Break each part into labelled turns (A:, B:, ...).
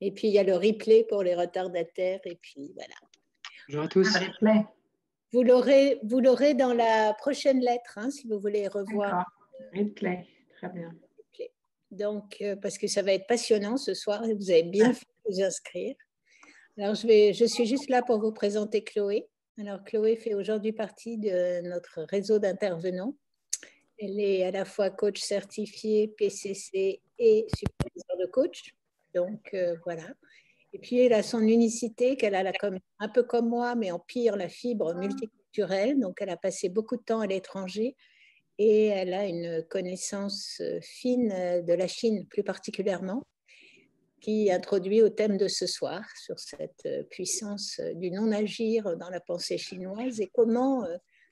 A: Et puis, il y a le replay pour les retardataires. Et puis, voilà.
B: Bonjour à tous.
C: Un replay.
A: Vous l'aurez dans la prochaine lettre, hein, si vous voulez revoir.
C: Replay, très bien.
A: Donc, parce que ça va être passionnant ce soir et vous avez bien fait de vous inscrire. Alors, je suis juste là pour vous présenter Chloé. Alors, Chloé fait aujourd'hui partie de notre réseau d'intervenants. Elle est à la fois coach certifié, PCC et superviseur de coach. Donc, voilà. Et puis, elle a son unicité, qu'elle a un peu comme moi, mais en pire, la fibre multiculturelle. Donc, elle a passé beaucoup de temps à l'étranger et elle a une connaissance fine de la Chine, plus particulièrement, qui introduit au thème de ce soir sur cette puissance du non-agir dans la pensée chinoise et comment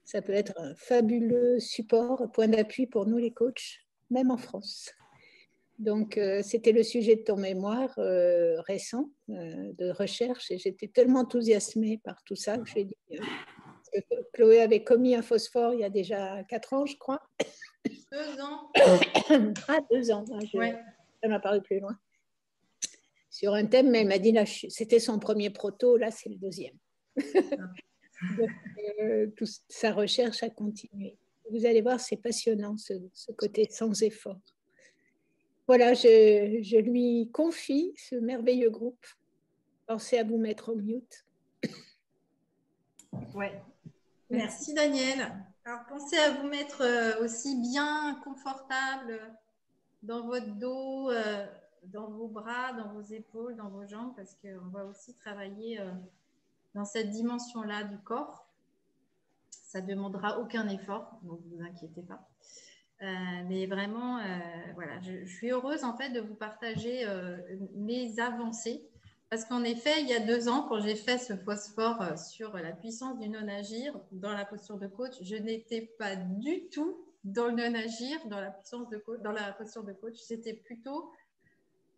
A: ça peut être un fabuleux support, point d'appui pour nous les coachs, même en France. Donc, c'était le sujet de ton mémoire récent de recherche et j'étais tellement enthousiasmée par tout ça que je lui ai dit que Chloé avait commis un phosphore il y a déjà 4 ans, je crois.
D: 2 ans.
A: Ah, 2 ans,
D: Ouais.
A: Ça m'a paru plus loin. Sur un thème, mais elle m'a dit, là, c'était son premier proto, là, c'est le deuxième. Donc, toute sa recherche a continué. Vous allez voir, c'est passionnant, ce côté sans effort. Voilà, je lui confie ce merveilleux groupe. Pensez à vous mettre au mute.
D: Ouais. Merci Daniel. Alors, pensez à vous mettre aussi bien confortable dans votre dos, dans vos bras, dans vos épaules, dans vos jambes, parce qu'on va aussi travailler dans cette dimension-là du corps. Ça ne demandera aucun effort, donc ne vous inquiétez pas. Mais vraiment, voilà, je suis heureuse en fait de vous partager mes avancées. Parce qu'en effet, il y a 2 ans, quand j'ai fait ce phosphore sur la puissance du non-agir dans la posture de coach, je n'étais pas du tout dans le non-agir, dans la puissance de coach, dans la posture de coach. C'était plutôt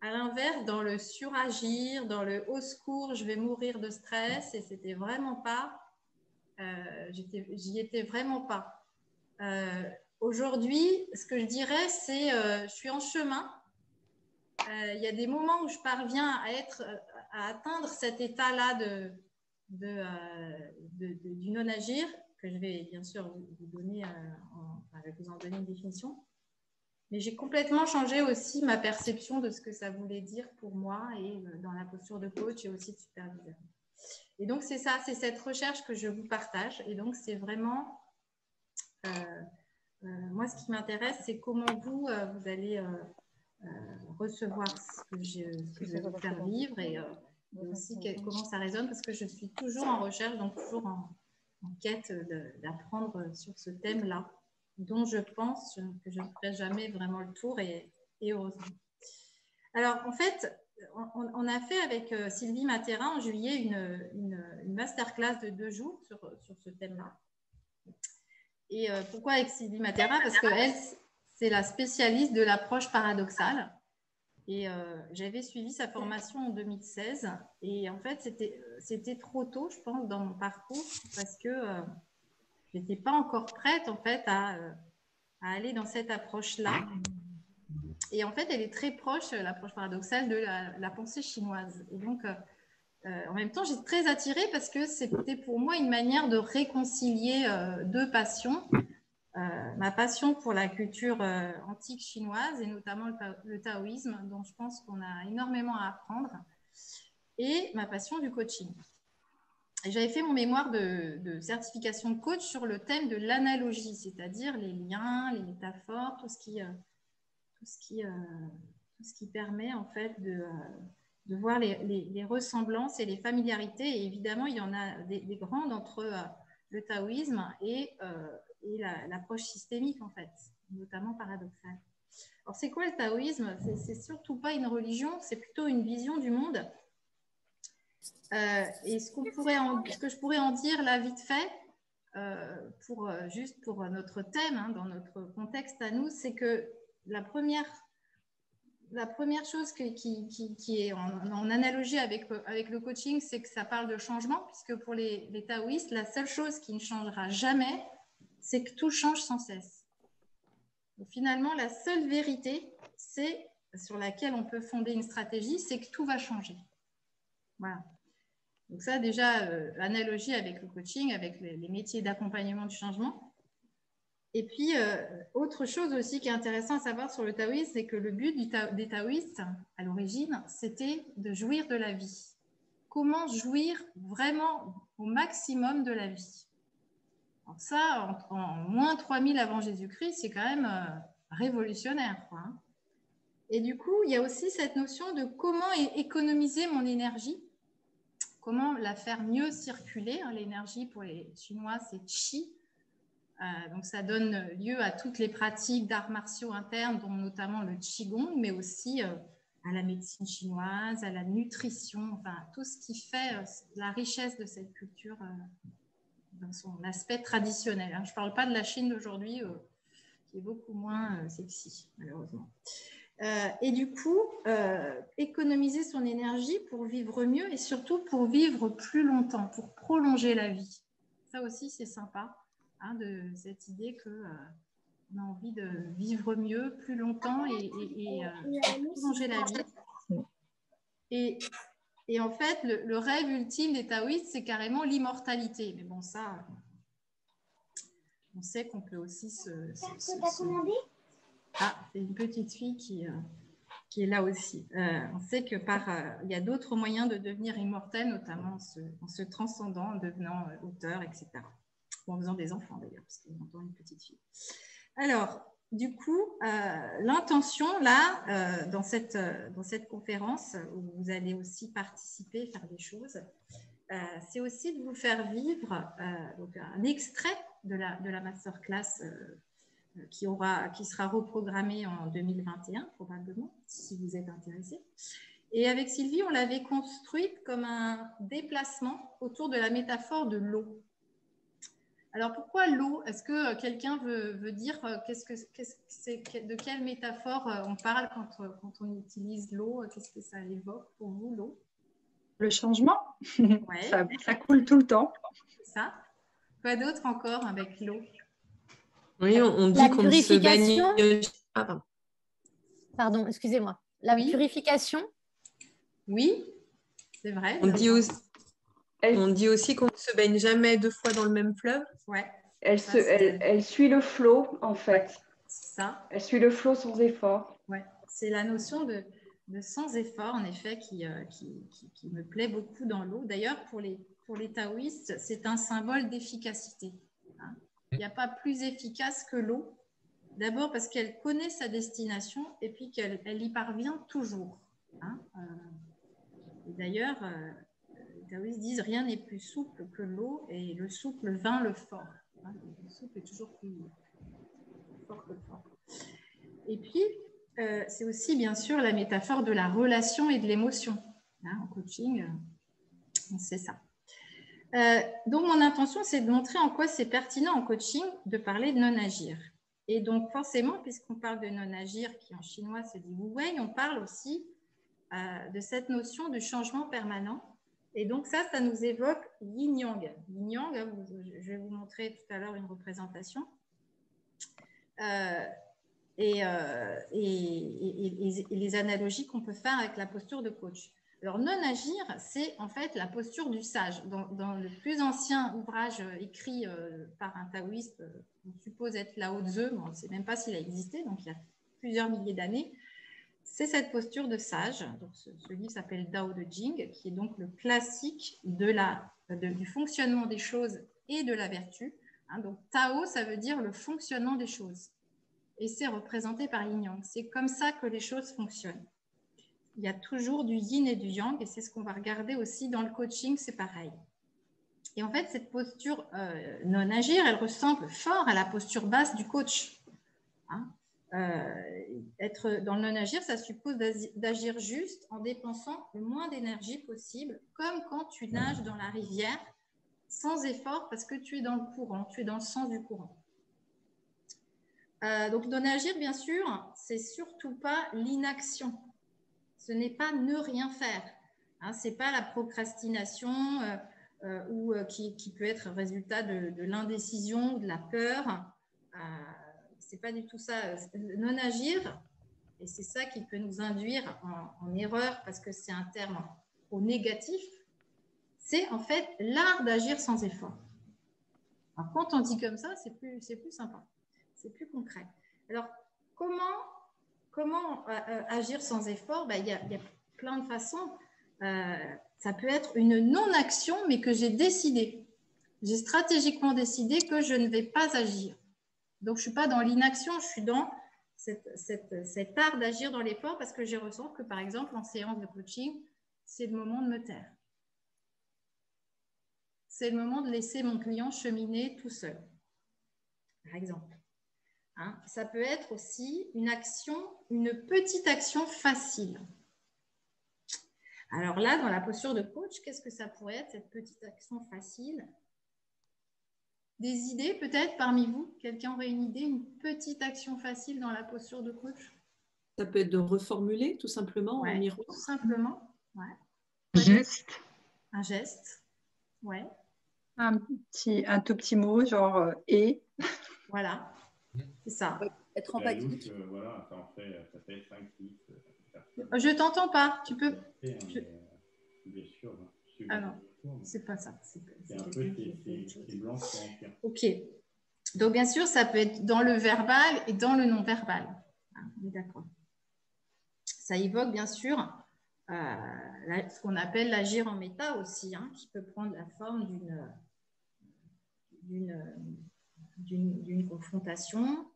D: à l'inverse, dans le suragir, dans le au secours, je vais mourir de stress. Et c'était vraiment pas, j'y étais vraiment pas. Aujourd'hui, ce que je dirais, c'est je suis en chemin. Il y a des moments où je parviens à atteindre cet état-là du non-agir, que je vais bien sûr vous donner, je vais vous en donner une définition. Mais j'ai complètement changé aussi ma perception de ce que ça voulait dire pour moi et dans la posture de coach et aussi de superviseur. Et donc, c'est ça, c'est cette recherche que je vous partage. Et donc, c'est vraiment, moi, ce qui m'intéresse, c'est comment vous allez recevoir ce que je vais vous faire vivre et aussi comment ça résonne, parce que je suis toujours en recherche, donc toujours en quête d'apprendre sur ce thème-là, dont je pense que je ne ferai jamais vraiment le tour et heureusement. Alors, en fait, on a fait avec Sylvie Matera en juillet une masterclass de 2 jours sur ce thème-là. Et pourquoi avec Sylvie Matera? Parce qu'elle, c'est la spécialiste de l'approche paradoxale. Et j'avais suivi sa formation en 2016. Et en fait, c'était trop tôt, je pense, dans mon parcours, parce que je n'étais pas encore prête, en fait, à aller dans cette approche-là. Et en fait, elle est très proche, l'approche paradoxale, de la pensée chinoise. Et donc, en même temps, j'étais très attirée parce que c'était pour moi une manière de réconcilier 2 passions. Ma passion pour la culture antique chinoise et notamment le taoïsme, dont je pense qu'on a énormément à apprendre, et ma passion du coaching. Et j'avais fait mon mémoire de certification de coach sur le thème de l'analogie, c'est-à-dire les liens, les métaphores, tout ce qui permet en fait de voir les ressemblances et les familiarités. Et évidemment, il y en a des grandes entre le taoïsme et l'approche systémique, en fait, notamment paradoxale. Alors, c'est quoi le taoïsme? C'est surtout pas une religion, c'est plutôt une vision du monde. Et ce que je pourrais en dire là vite fait, juste pour notre thème, hein, dans notre contexte à nous, c'est que la première chose qui est en analogie avec le coaching, c'est que ça parle de changement, puisque pour les taoïstes, la seule chose qui ne changera jamais, c'est que tout change sans cesse. Donc finalement, la seule vérité, c'est sur laquelle on peut fonder une stratégie, c'est que tout va changer. Voilà. Donc ça, déjà, analogie avec le coaching, avec les métiers d'accompagnement du changement. Et puis, autre chose aussi qui est intéressant à savoir sur le taoïsme, c'est que le but des taoïstes, à l'origine, c'était de jouir de la vie. Comment jouir vraiment au maximum de la vie? Alors ça, en moins 3000 avant Jésus-Christ, c'est quand même révolutionnaire, quoi, hein. Et du coup, il y a aussi cette notion de comment économiser mon énergie, comment la faire mieux circuler. L'énergie, pour les Chinois, c'est qi. Donc, ça donne lieu à toutes les pratiques d'arts martiaux internes, dont notamment le qigong, mais aussi à la médecine chinoise, à la nutrition, enfin, tout ce qui fait la richesse de cette culture dans son aspect traditionnel. Je ne parle pas de la Chine d'aujourd'hui, qui est beaucoup moins sexy, malheureusement. Et du coup, économiser son énergie pour vivre mieux et surtout pour vivre plus longtemps, pour prolonger la vie. Ça aussi, c'est sympa, hein, de cette idée qu'on a envie de vivre mieux, plus longtemps et prolonger la vie. Et en fait, le rêve ultime des taoïstes, c'est carrément l'immortalité. Mais bon, ça, on sait qu'on peut aussi Ah, c'est une petite fille qui est là aussi. On sait que il y a d'autres moyens de devenir immortel, notamment en se transcendant, en devenant auteur, etc. Ou en faisant des enfants d'ailleurs, parce qu'on entend une petite fille. Alors, du coup, l'intention là, dans cette conférence où vous allez aussi participer, faire des choses, c'est aussi de vous faire vivre donc un extrait de la masterclass qui sera reprogrammée en 2021 probablement, si vous êtes intéressé. Et avec Sylvie, on l'avait construite comme un déplacement autour de la métaphore de l'eau. Alors pourquoi l'eau? Est-ce que quelqu'un veut dire de quelle métaphore on parle quand on utilise l'eau? Qu'est-ce que ça évoque pour vous, l'eau?
C: Le changement,
D: ouais.
C: ça coule tout le temps.
D: C'est ça. Quoi d'autre encore avec l'eau?
B: Oui, on dit qu'on se baigne.
E: Pardon, excusez-moi. La purification.
D: Oui, c'est vrai.
B: On dit aussi qu'on ne se baigne jamais 2 fois dans le même fleuve.
D: Ouais.
C: Elle suit le flot, en fait.
D: Ouais, c'est ça.
C: Elle suit le flot sans effort.
D: Ouais. C'est la notion de sans effort, en effet, qui me plaît beaucoup dans l'eau. D'ailleurs, pour les taoïstes, c'est un symbole d'efficacité. Hein. Il n'y a pas plus efficace que l'eau. D'abord parce qu'elle connaît sa destination et puis qu'elle y parvient toujours. Hein. Et d'ailleurs, les taoïstes disent rien n'est plus souple que l'eau et le souple vainc le fort. Hein. Le souple est toujours plus fort que le fort. Et puis, c'est aussi bien sûr la métaphore de la relation et de l'émotion. Hein, en coaching, on sait ça. Donc, mon intention, c'est de montrer en quoi c'est pertinent en coaching de parler de non-agir. Et donc, forcément, puisqu'on parle de non-agir, qui en chinois se dit wu wei, on parle aussi de cette notion de changement permanent. Et donc, ça nous évoque yin-yang. Yin-yang, je vais vous montrer tout à l'heure une représentation. Et les analogies qu'on peut faire avec la posture de coach. Alors, non-agir, c'est en fait la posture du sage. Dans le plus ancien ouvrage écrit par un taoïste, on suppose être Lao Tzu, mais on ne sait même pas s'il a existé, donc il y a plusieurs milliers d'années, c'est cette posture de sage. Donc, ce livre s'appelle Dao de Jing, qui est donc le classique du fonctionnement des choses et de la vertu. Hein, donc, Tao, ça veut dire le fonctionnement des choses. Et c'est représenté par yin-yang. C'est comme ça que les choses fonctionnent. Il y a toujours du yin et du yang, et c'est ce qu'on va regarder aussi dans le coaching, c'est pareil. Et en fait, cette posture non-agir, elle ressemble fort à la posture basse du coach. Hein, être dans le non-agir, ça suppose d'agir juste en dépensant le moins d'énergie possible, comme quand tu nages dans la rivière, sans effort, parce que tu es dans le courant, tu es dans le sens du courant. Donc, non-agir, bien sûr, c'est surtout pas l'inaction. Ce n'est pas ne rien faire. Hein, ce n'est pas la procrastination qui peut être résultat de l'indécision, de la peur. C'est pas du tout ça. Non-agir, et c'est ça qui peut nous induire en erreur parce que c'est un terme au négatif, c'est en fait l'art d'agir sans effort. Alors, quand on dit comme ça, c'est plus sympa, c'est plus concret. Alors, comment agir sans effort? Il y a plein de façons. Ça peut être une non-action, mais que j'ai décidé. J'ai stratégiquement décidé que je ne vais pas agir. Donc, je ne suis pas dans l'inaction, je suis dans cet art d'agir dans l'effort parce que je ressens que, par exemple, en séance de coaching, c'est le moment de me taire. C'est le moment de laisser mon client cheminer tout seul, par exemple. Hein, ça peut être aussi une petite action facile. Alors là, dans la posture de coach, qu'est-ce que ça pourrait être, cette petite action facile? Des idées peut-être parmi vous? Quelqu'un aurait une idée, une petite action facile dans la posture de coach?
F: Ça peut être de reformuler tout simplement en miroir.
D: Tout simplement, ouais.
C: Un geste.
D: Un geste, ouais.
C: Un tout petit mot, genre et.
D: Voilà, c'est ça.
E: Être empathique.
G: Voilà, ça fait être inquiet.
D: Je t'entends pas, tu peux.
G: Bien sûr.
D: Ah non, c'est pas ça. C'est
G: blanc.
D: Ok. Donc, bien sûr, ça peut être dans le verbal et dans le non-verbal. On est d'accord. Ça évoque, bien sûr, ce qu'on appelle l'agir en méta aussi, hein, qui peut prendre la forme d'une confrontation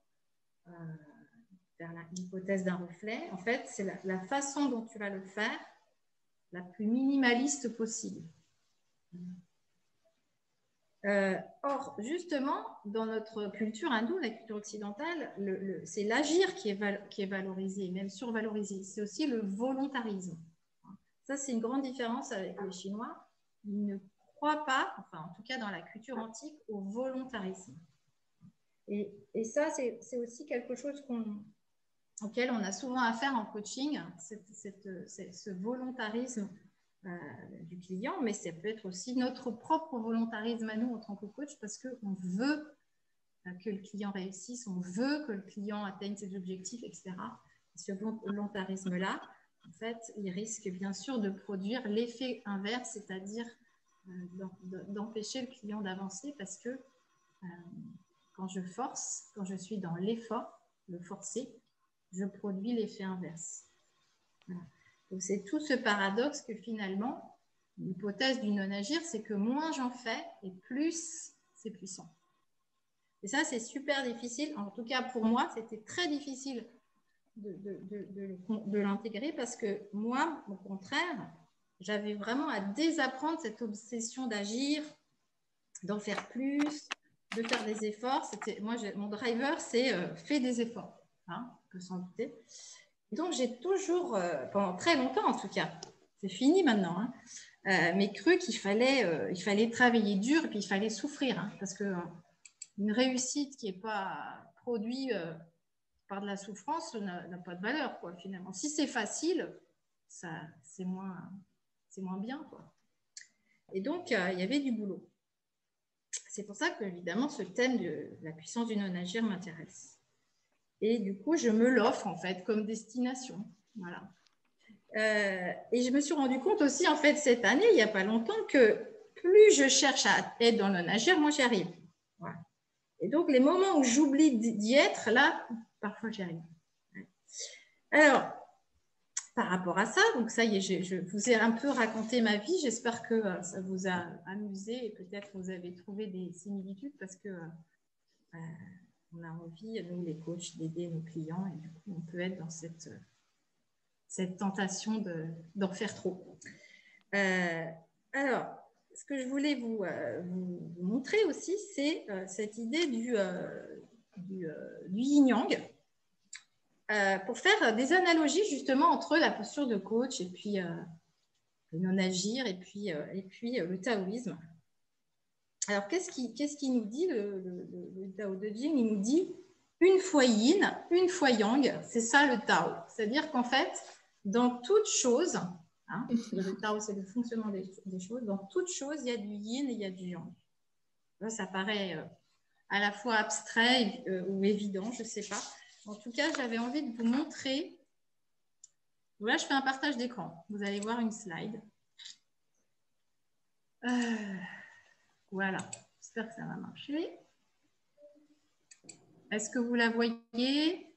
D: vers l'hypothèse d'un reflet. En fait, c'est la façon dont tu vas le faire la plus minimaliste possible. Or, justement, dans notre culture hindoue, la culture occidentale, c'est l'agir qui est valorisé, même survalorisé. C'est aussi le volontarisme. Ça, c'est une grande différence avec les Chinois. Ils ne croient pas, enfin, en tout cas dans la culture antique, au volontarisme. Et ça, c'est aussi quelque chose auquel on a souvent affaire en coaching, ce volontarisme du client, mais ça peut être aussi notre propre volontarisme à nous en tant que coach parce qu'on veut que le client réussisse, on veut que le client atteigne ses objectifs, etc. Et ce volontarisme-là, en fait, il risque bien sûr de produire l'effet inverse, c'est-à-dire d'empêcher le client d'avancer parce que quand je force, quand je suis dans l'effort, le forcer, je produis l'effet inverse. Voilà. Donc, c'est tout ce paradoxe que finalement, l'hypothèse du non-agir, c'est que moins j'en fais et plus c'est puissant. Et ça, c'est super difficile. En tout cas, pour moi, c'était très difficile de l'intégrer parce que moi, au contraire, j'avais vraiment à désapprendre cette obsession d'agir, d'en faire plus, de faire des efforts. Moi, mon driver, c'est fais des efforts. Hein, on peut s'en douter. Donc, j'ai toujours, pendant très longtemps en tout cas, c'est fini maintenant, hein, mais cru qu'il fallait travailler dur et puis il fallait souffrir. Hein, parce qu'une réussite qui n'est pas produite par de la souffrance n'a pas de valeur, quoi, finalement. Si c'est facile, c'est moins bien, quoi. Et donc, il y avait du boulot. C'est pour ça que, évidemment, ce thème de la puissance du non-agir m'intéresse. Et du coup, je me l'offre, en fait, comme destination. Voilà. Et je me suis rendu compte aussi, en fait, cette année, il n'y a pas longtemps, que plus je cherche à être dans le non-agir, moins j'y arrive. Voilà. Et donc, les moments où j'oublie d'y être, là, parfois, j'y arrive. Alors, par rapport à ça, donc ça y est, je vous ai un peu raconté ma vie. J'espère que ça vous a amusé et peut-être vous avez trouvé des similitudes parce que on a envie, nous les coachs, d'aider nos clients et du coup, on peut être dans cette tentation d'en faire trop. Alors, ce que je voulais vous montrer aussi, c'est cette idée du yin-yang. Pour faire des analogies justement entre la posture de coach et puis le non-agir et puis le taoïsme. Alors, qu'est-ce qui nous dit le Tao de Jing? Il nous dit une fois yin, une fois yang, c'est ça le Tao. C'est-à-dire qu'en fait, dans toute chose, hein, le Tao c'est le fonctionnement des choses, dans toute chose, il y a du yin et il y a du yang. Là, ça paraît à la fois abstrait ou évident, je ne sais pas. En tout cas, j'avais envie de vous montrer Là, je fais un partage d'écran. Vous allez voir une slide. Voilà. J'espère que ça va marcher. Est-ce que vous la voyez?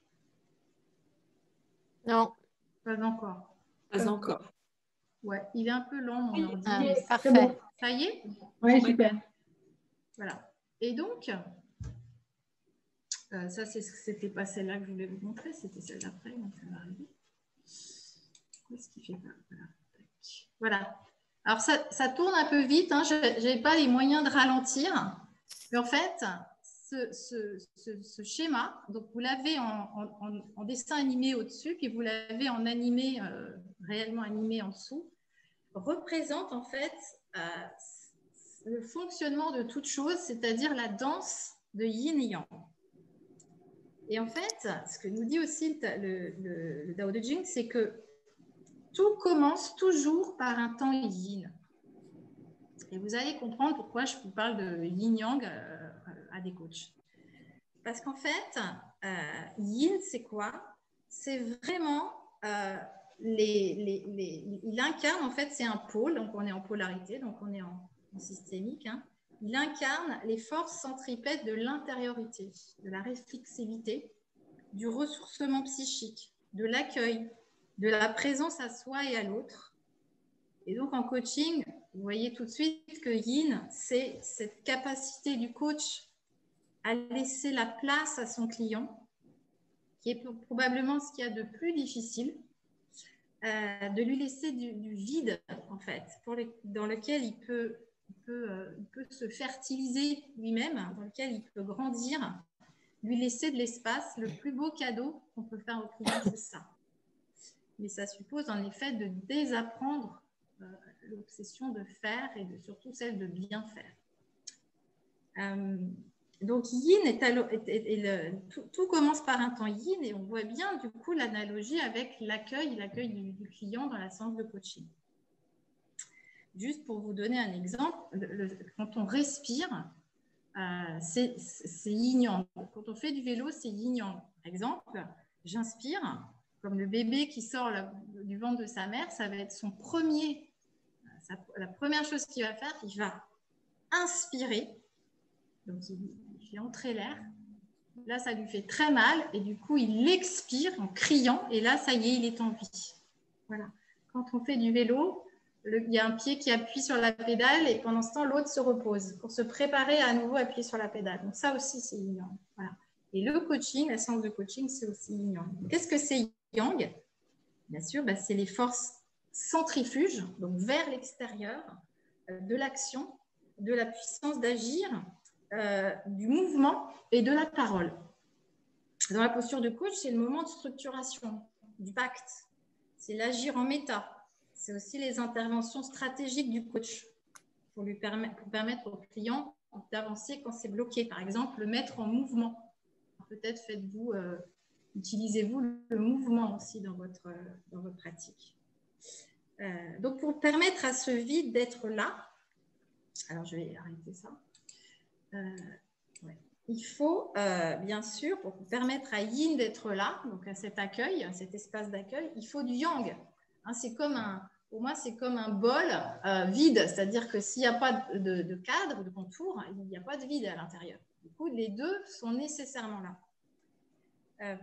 E: Non.
D: Pas encore.
F: Pas encore.
D: Ouais, il est un peu lent, mon ordi.
E: Ah,
D: Mais
E: parfait.
C: bon.
D: ça y est?
C: Oui, super.
D: Voilà. Et donc, ça, c'était pas celle-là que je voulais vous montrer, c'était celle d'après, donc ça va arriver. Qu'est-ce qu'il fait pas? Voilà. Alors, ça tourne un peu vite, hein. Je n'avais pas les moyens de ralentir. Mais en fait, ce schéma, donc vous l'avez en dessin animé au-dessus, puis vous l'avez en animé, réellement animé en dessous, représente en fait le fonctionnement de toute chose, c'est-à-dire la danse de yin et yang. Et en fait, ce que nous dit aussi le Tao Te Ching, c'est que tout commence toujours par un temps yin. Et vous allez comprendre pourquoi je vous parle de yin-yang à des coachs. Parce qu'en fait, yin, c'est quoi? C'est vraiment, il incarne, en fait, c'est un pôle, donc on est en polarité, donc on est en systémique, hein. Il incarne les forces centripètes de l'intériorité, de la réflexivité, du ressourcement psychique, de l'accueil, de la présence à soi et à l'autre. Et donc, en coaching, vous voyez tout de suite que yin, c'est cette capacité du coach à laisser la place à son client, qui est probablement ce qu'il y a de plus difficile, de lui laisser du vide, en fait, dans lequel il peut se fertiliser lui-même, dans lequel il peut grandir, lui laisser de l'espace. Le plus beau cadeau qu'on peut faire au client, c'est ça. Mais ça suppose en effet de désapprendre l'obsession de faire et surtout celle de bien faire. Donc, yin tout commence par un temps yin et on voit bien du coup l'analogie avec l'accueil du client dans la séance de coaching. Juste pour vous donner un exemple, quand on respire, c'est yin-yang. Quand on fait du vélo, c'est yin-yang. Par exemple, j'inspire, comme le bébé qui sort du ventre de sa mère, ça va être la première chose qu'il va faire, il va inspirer. Donc, il fait entrer l'air. Là, ça lui fait très mal. Et du coup, il expire en criant. Et là, ça y est, il est en vie. Voilà. Quand on fait du vélo, il y a un pied qui appuie sur la pédale et pendant ce temps, l'autre se repose pour se préparer à nouveau appuyer sur la pédale. Donc, ça aussi, c'est yin-yang. Voilà. Et le coaching, la séance de coaching, c'est aussi yin-yang. Qu'est-ce que c'est yang? Bien sûr, c'est les forces centrifuges, donc vers l'extérieur, de l'action, de la puissance d'agir, du mouvement et de la parole. Dans la posture de coach, c'est le moment de structuration, du pacte. C'est l'agir en méta. C'est aussi les interventions stratégiques du coach pour permettre au client d'avancer quand c'est bloqué. Par exemple, le mettre en mouvement. Peut-être utilisez-vous le mouvement aussi dans votre pratique. Donc, pour permettre à ce vide d'être là, alors je vais arrêter ça. Ouais. Il faut, bien sûr, pour permettre à yin d'être là, donc à cet accueil, à cet espace d'accueil, il faut du yang. Hein, pour moi, c'est comme un bol vide, c'est-à-dire que s'il n'y a pas de cadre, de contour, il n'y a pas de vide à l'intérieur. Du coup, les deux sont nécessairement là.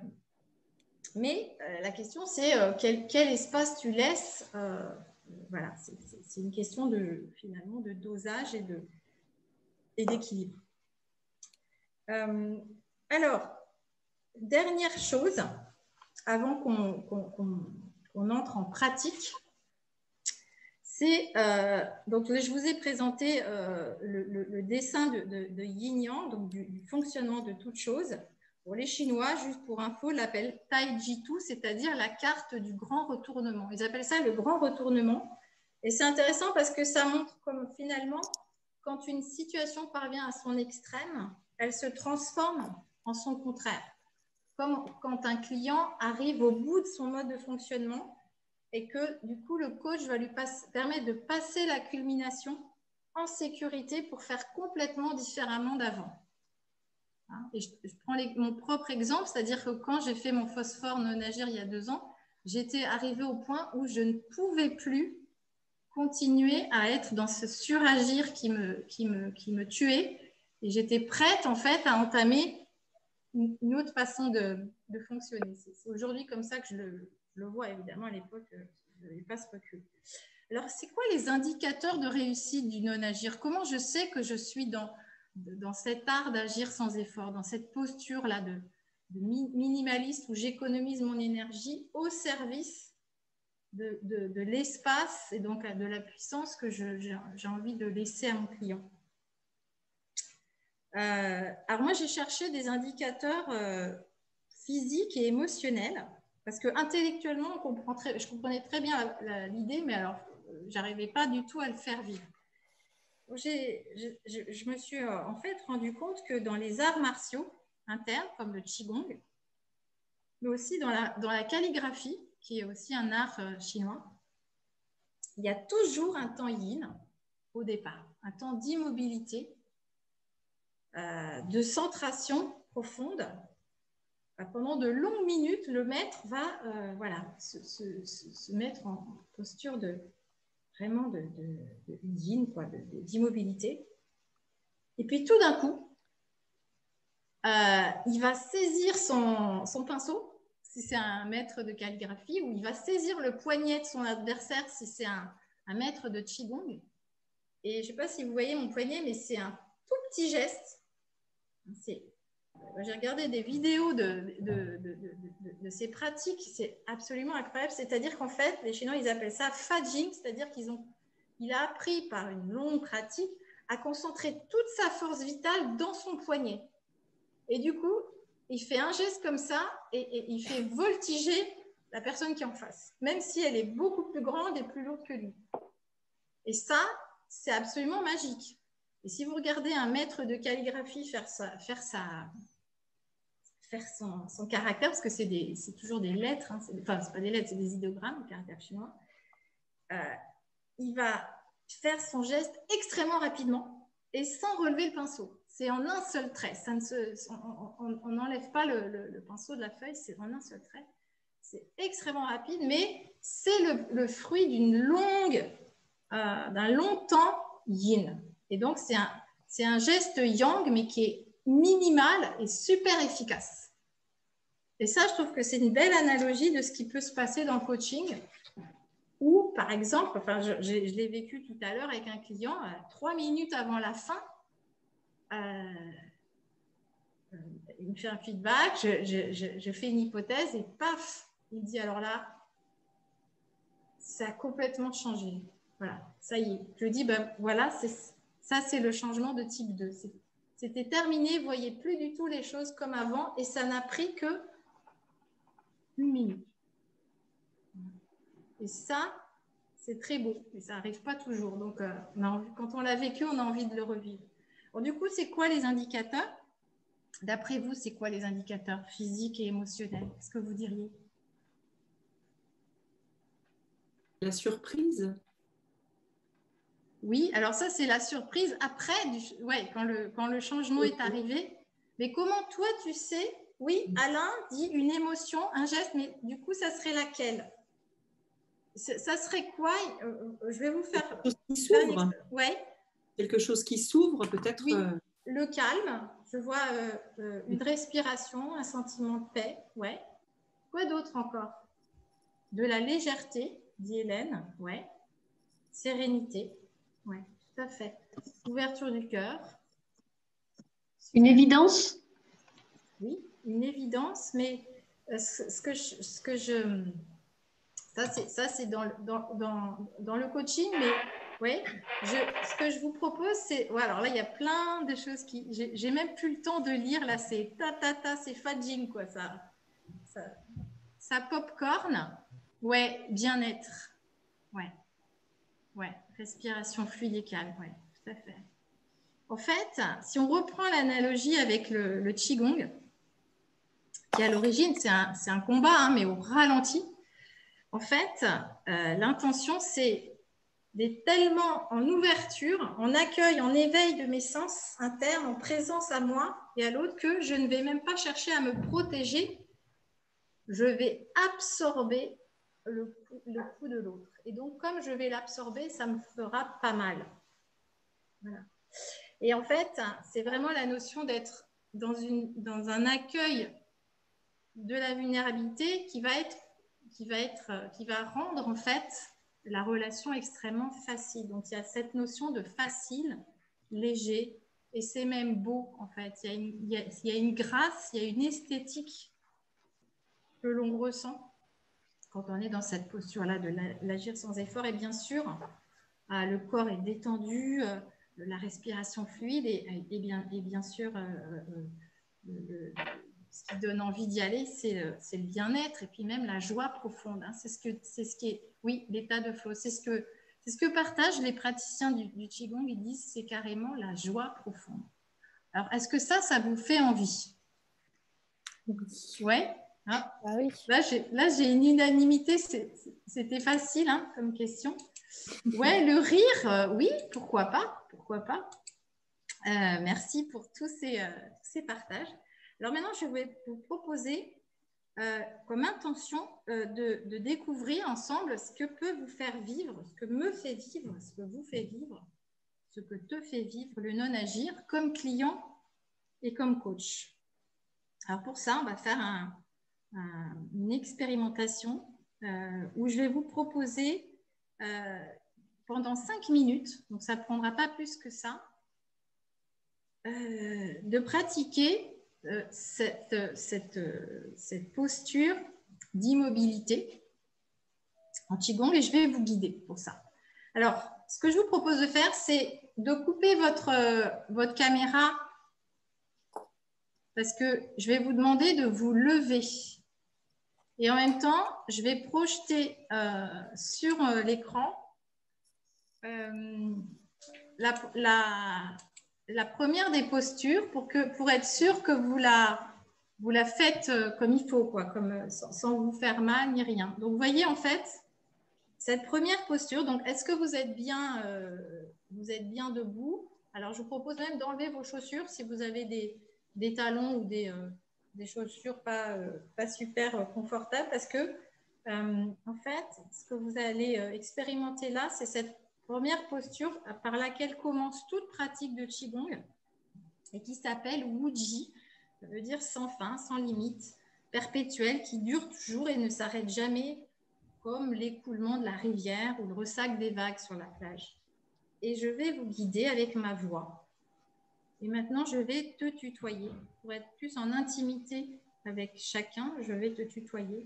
D: Mais la question, c'est quel espace tu laisses. Voilà, c'est une question finalement de dosage et d'équilibre. Alors, dernière chose, avant qu'on entre en pratique, c'est, donc je vous ai présenté le dessin de yin-yang, donc du fonctionnement de toute chose. Pour les Chinois, juste pour info, l'appellent Tai Chi Tu, c'est-à-dire la carte du grand retournement. Ils appellent ça le grand retournement. Et c'est intéressant parce que ça montre comme finalement, quand une situation parvient à son extrême, elle se transforme en son contraire. Comme quand un client arrive au bout de son mode de fonctionnement et que du coup, le coach va lui permettre de passer la culmination en sécurité pour faire complètement différemment d'avant. Et je prends mon propre exemple, c'est-à-dire que quand j'ai fait mon phosphore non agir il y a 2 ans, j'étais arrivée au point où je ne pouvais plus continuer à être dans ce suragir qui me tuait. Et j'étais prête, en fait, à entamer une autre façon de fonctionner. C'est aujourd'hui comme ça que je le vois, évidemment. À l'époque, je n'avais pas ce recul. Alors, c'est quoi les indicateurs de réussite du non-agir? Comment je sais que je suis dans cet art d'agir sans effort, dans cette posture-là de minimaliste où j'économise mon énergie au service de l'espace et donc de la puissance que j'ai envie de laisser à mon client? Alors moi, j'ai cherché des indicateurs physiques et émotionnels parce que intellectuellement, je comprenais très bien l'idée, mais alors, j'arrivais pas du tout à le faire vivre. Je me suis en fait rendu compte que dans les arts martiaux internes, comme le Qigong, mais aussi dans la calligraphie, qui est aussi un art chinois, il y a toujours un temps yin au départ, un temps d'immobilité, de centration profonde. Pendant de longues minutes, le maître va se mettre en posture vraiment de yin, d'immobilité. Et puis tout d'un coup, il va saisir son pinceau, si c'est un maître de calligraphie, ou il va saisir le poignet de son adversaire, si c'est un maître de Qigong. Et je ne sais pas si vous voyez mon poignet, mais c'est un tout petit geste. J'ai regardé des vidéos de ces pratiques, c'est absolument incroyable. C'est-à-dire qu'en fait, les Chinois, ils appellent ça fadjing, c'est-à-dire qu'il a appris par une longue pratique à concentrer toute sa force vitale dans son poignet. Et du coup, il fait un geste comme ça et il fait voltiger la personne qui est en face, même si elle est beaucoup plus grande et plus lourde que lui. Et ça, c'est absolument magique. Et si vous regardez un maître de calligraphie faire son caractère, parce que c'est toujours des lettres, hein, enfin, c'est pas des lettres, c'est des idéogrammes, le caractère chinois, il va faire son geste extrêmement rapidement et sans relever le pinceau. C'est en un seul trait. On n'enlève pas le pinceau de la feuille, c'est en un seul trait. C'est extrêmement rapide, mais c'est le fruit d'un long temps yin. Et donc, c'est un geste yang, mais qui est minimal et super efficace. Et ça, je trouve que c'est une belle analogie de ce qui peut se passer dans le coaching, où, par exemple, enfin, je l'ai vécu tout à l'heure avec un client, 3 minutes avant la fin, il me fait un feedback, je fais une hypothèse et paf, il dit alors là, ça a complètement changé. Voilà, ça y est. Je dis, ben voilà, ça c'est le changement de type 2. C'était terminé, vous ne voyez plus du tout les choses comme avant et ça n'a pris que 1 minute. Et ça, c'est très beau, mais ça n'arrive pas toujours. Donc, quand on l'a vécu, on a envie de le revivre. Bon, du coup, c'est quoi les indicateurs? D'après vous, c'est quoi les indicateurs physiques et émotionnels? Qu'est-ce que vous diriez?
F: La surprise.
D: Oui, alors ça, c'est la surprise après, quand le changement est arrivé. Mais comment toi, tu sais? Oui, Alain dit une émotion, un geste, mais du coup, ça serait laquelle? Ça serait quoi? Je vais vous faire...
F: Quelque chose qui s'ouvre.
D: Ouais.
F: Quelque chose qui s'ouvre, peut-être.
D: Oui, le calme. Je vois une respiration, un sentiment de paix. Ouais. Quoi d'autre encore? De la légèreté, dit Hélène. Ouais. Sérénité. Oui, tout à fait. Ouverture du cœur.
H: Une évidence?
D: Oui, une évidence, mais ça c'est dans le coaching, mais ouais, ce que je vous propose, c'est, ouais, alors là, il y a plein de choses j'ai même plus le temps de lire, là, c'est c'est fadjing, quoi, ça popcorn, ouais, bien-être, ouais, respiration fluide et calme, ouais, tout à fait. En fait, si on reprend l'analogie avec le Qigong, qui à l'origine, c'est un combat, hein, mais au ralenti, en fait, l'intention, c'est d'être tellement en ouverture, en accueil, en éveil de mes sens internes, en présence à moi et à l'autre, que je ne vais même pas chercher à me protéger. Je vais absorber le pouls de l'autre. Et donc, comme je vais l'absorber, ça me fera pas mal. Voilà. Et en fait, c'est vraiment la notion d'être dans un accueil de la vulnérabilité qui va rendre en fait la relation extrêmement facile. Donc, il y a cette notion de facile, léger, et c'est même beau en fait. Il y a une grâce, il y a une esthétique que l'on ressent quand on est dans cette posture-là de l'agir sans effort. Et bien sûr, le corps est détendu, la respiration fluide et bien sûr, ce qui donne envie d'y aller, c'est le bien-être et puis même la joie profonde. Hein. C'est ce qui est, oui, l'état de flow. C'est ce que partagent les praticiens du Qigong. Ils disent c'est carrément la joie profonde. Alors, est-ce que ça vous fait envie? Ouais. Hein,
E: Ah oui.
D: Là, j'ai une unanimité. C'était facile hein, comme question. Ouais, le rire, oui, pourquoi pas, pourquoi pas. Merci pour tous ces partages. Alors maintenant, je vais vous proposer comme intention de découvrir ensemble ce que peut vous faire vivre, ce que me fait vivre, ce que vous fait vivre, ce que te fait vivre le non-agir comme client et comme coach. Alors pour ça, on va faire une expérimentation où je vais vous proposer pendant 5 minutes, donc ça ne prendra pas plus que ça, de pratiquer cette posture d'immobilité en Qigong et je vais vous guider pour ça. Alors, ce que je vous propose de faire, c'est de couper votre caméra parce que je vais vous demander de vous lever. Et en même temps, je vais projeter sur l'écran la première des postures pour être sûr que vous la faites comme il faut, quoi, sans vous faire mal ni rien. Donc, vous voyez en fait cette première posture. Donc, est-ce que vous êtes bien debout? Alors, je vous propose même d'enlever vos chaussures si vous avez des talons ou des chaussures pas super confortables parce que, en fait, ce que vous allez expérimenter là, c'est cette première posture par laquelle commence toute pratique de Qigong et qui s'appelle Wuji, ça veut dire sans fin, sans limite, perpétuel, qui dure toujours et ne s'arrête jamais comme l'écoulement de la rivière ou le ressac des vagues sur la plage. Et je vais vous guider avec ma voix. Et maintenant, je vais te tutoyer. Pour être plus en intimité avec chacun, je vais te tutoyer.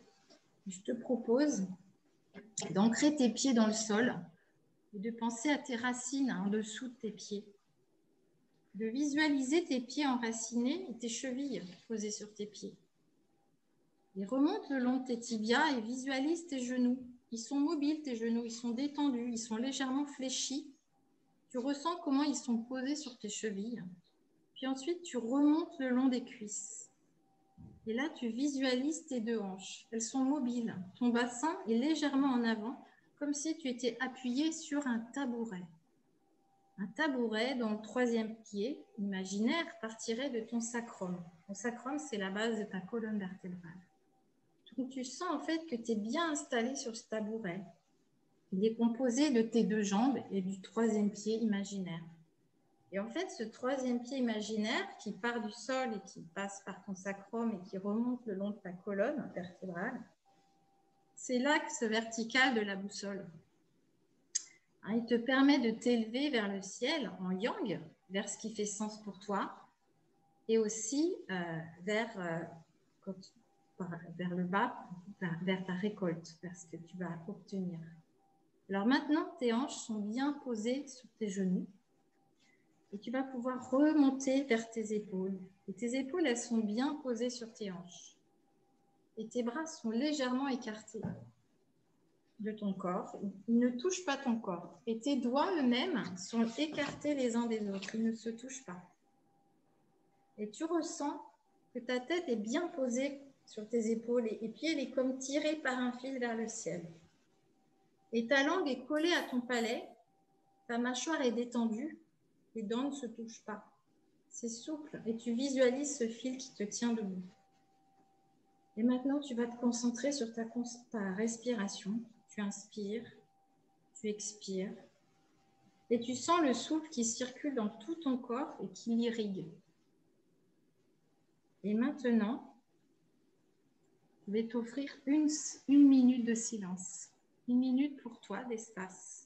D: Je te propose d'ancrer tes pieds dans le sol et de penser à tes racines en dessous de tes pieds. De visualiser tes pieds enracinés et tes chevilles posées sur tes pieds. Et remonte le long de tes tibias et visualise tes genoux. Ils sont mobiles, tes genoux, ils sont détendus, ils sont légèrement fléchis. Tu ressens comment ils sont posés sur tes chevilles. Puis ensuite, tu remontes le long des cuisses. Et là, tu visualises tes deux hanches. Elles sont mobiles. Ton bassin est légèrement en avant, comme si tu étais appuyé sur un tabouret. Un tabouret dont le troisième pied imaginaire partirait de ton sacrum. Ton sacrum, c'est la base de ta colonne vertébrale. Donc, tu sens en fait que tu es bien installé sur ce tabouret. Il est composé de tes deux jambes et du troisième pied imaginaire. Et en fait, ce troisième pied imaginaire qui part du sol et qui passe par ton sacrum et qui remonte le long de ta colonne vertébrale, c'est l'axe vertical de la boussole. Il te permet de t'élever vers le ciel en yang, vers ce qui fait sens pour toi, et aussi vers le bas, vers ta récolte, vers ce que tu vas obtenir. Alors maintenant, tes hanches sont bien posées sur tes genoux et tu vas pouvoir remonter vers tes épaules. Et tes épaules, elles sont bien posées sur tes hanches. Et tes bras sont légèrement écartés de ton corps. Ils ne touchent pas ton corps. Et tes doigts eux-mêmes sont écartés les uns des autres. Ils ne se touchent pas. Et tu ressens que ta tête est bien posée sur tes épaules et puis elle est comme tirée par un fil vers le ciel. Et ta langue est collée à ton palais, ta mâchoire est détendue, les dents ne se touchent pas. C'est souple et tu visualises ce fil qui te tient debout. Et maintenant, tu vas te concentrer sur ta respiration. Tu inspires, tu expires. Et tu sens le souffle qui circule dans tout ton corps et qui l'irrigue. Et maintenant, je vais t'offrir une minute de silence. 1 minute pour toi d'espace.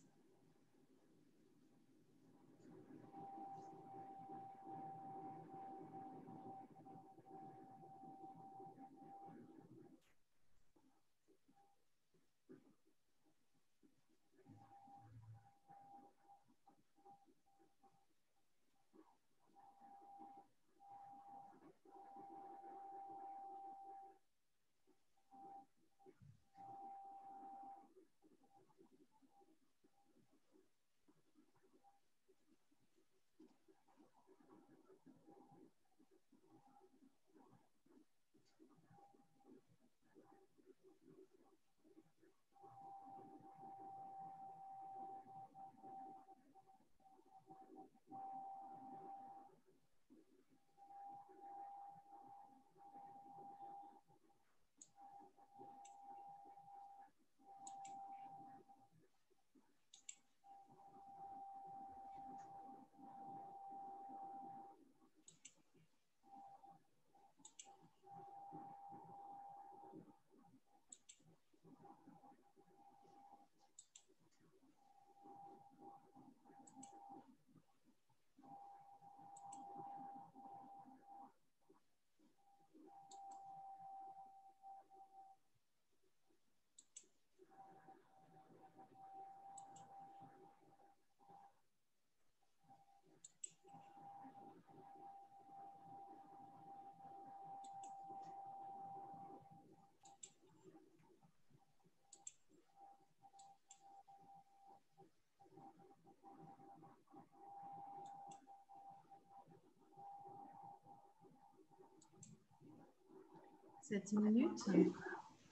D: Cette minute,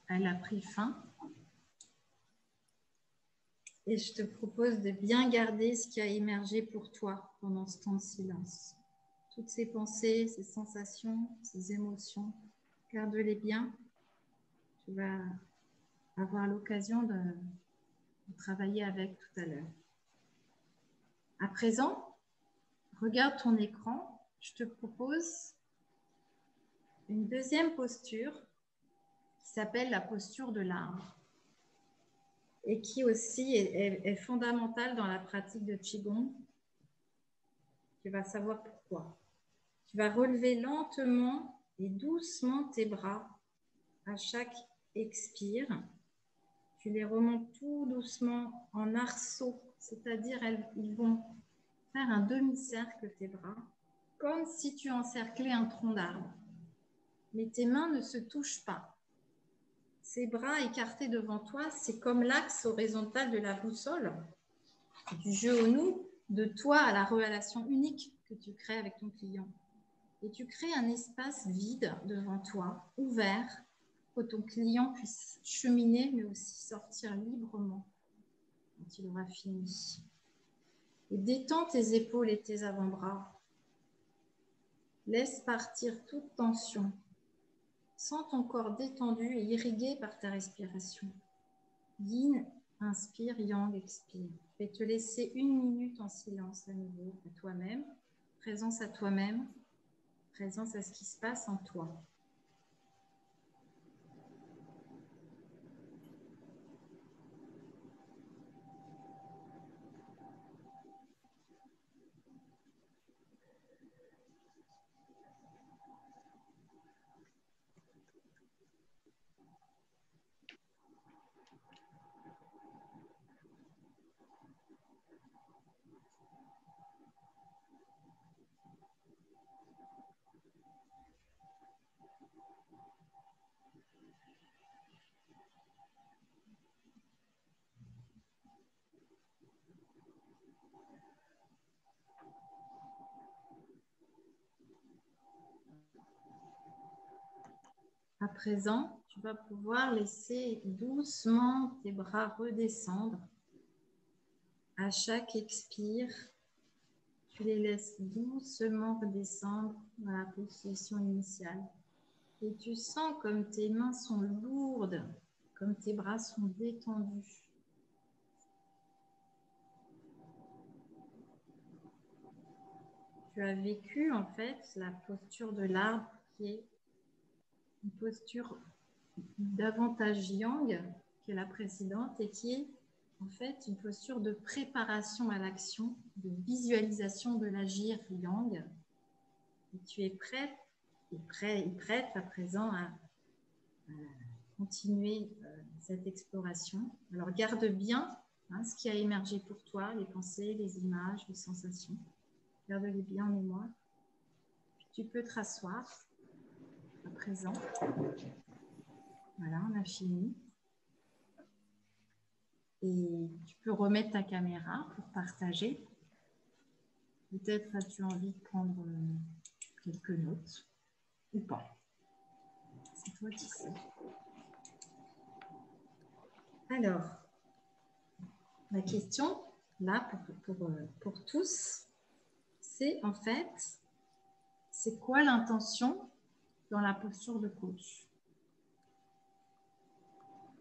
D: elle a pris fin. Et je te propose de bien garder ce qui a émergé pour toi pendant ce temps de silence. Toutes ces pensées, ces sensations, ces émotions, garde-les bien. Tu vas avoir l'occasion de travailler avec tout à l'heure. À présent, regarde ton écran. Je te propose une deuxième posture qui s'appelle la posture de l'arbre et qui aussi est fondamentale dans la pratique de Qigong. Tu vas savoir pourquoi. Tu vas relever lentement et doucement tes bras à chaque expire. Tu les remontes tout doucement en arceau, c'est-à-dire ils vont faire un demi-cercle tes bras, comme si tu encerclais un tronc d'arbre. Mais tes mains ne se touchent pas. Ces bras écartés devant toi, c'est comme l'axe horizontal de la boussole, du genou, de toi à la relation unique que tu crées avec ton client. Et tu crées un espace vide devant toi, ouvert, pour que ton client puisse cheminer, mais aussi sortir librement quand il aura fini. Et détends tes épaules et tes avant-bras. Laisse partir toute tension. Sens ton corps détendu et irrigué par ta respiration. Yin, inspire, yang, expire. Je vais te laisser 1 minute en silence à nouveau, à toi-même. Présence à toi-même, présence à ce qui se passe en toi. À présent, tu vas pouvoir laisser doucement tes bras redescendre. À chaque expire, tu les laisses doucement redescendre dans la position initiale. Et tu sens comme tes mains sont lourdes, comme tes bras sont détendus. Tu as vécu en fait la posture de l'arbre qui est une posture davantage yang que la précédente et qui est en fait une posture de préparation à l'action, de visualisation de l'agir yang. Et tu es prête et prête à présent à continuer cette exploration. Alors garde bien ce qui a émergé pour toi, les pensées, les images, les sensations. Garde-les bien en mémoire. Puis tu peux te rasseoir à présent. Voilà, on a fini. Et tu peux remettre ta caméra pour partager. Peut-être as-tu envie de prendre quelques notes ou pas. C'est toi qui sais. Alors, la question, là, pour tous, c'est en fait, c'est quoi l'intention dans la posture de coach?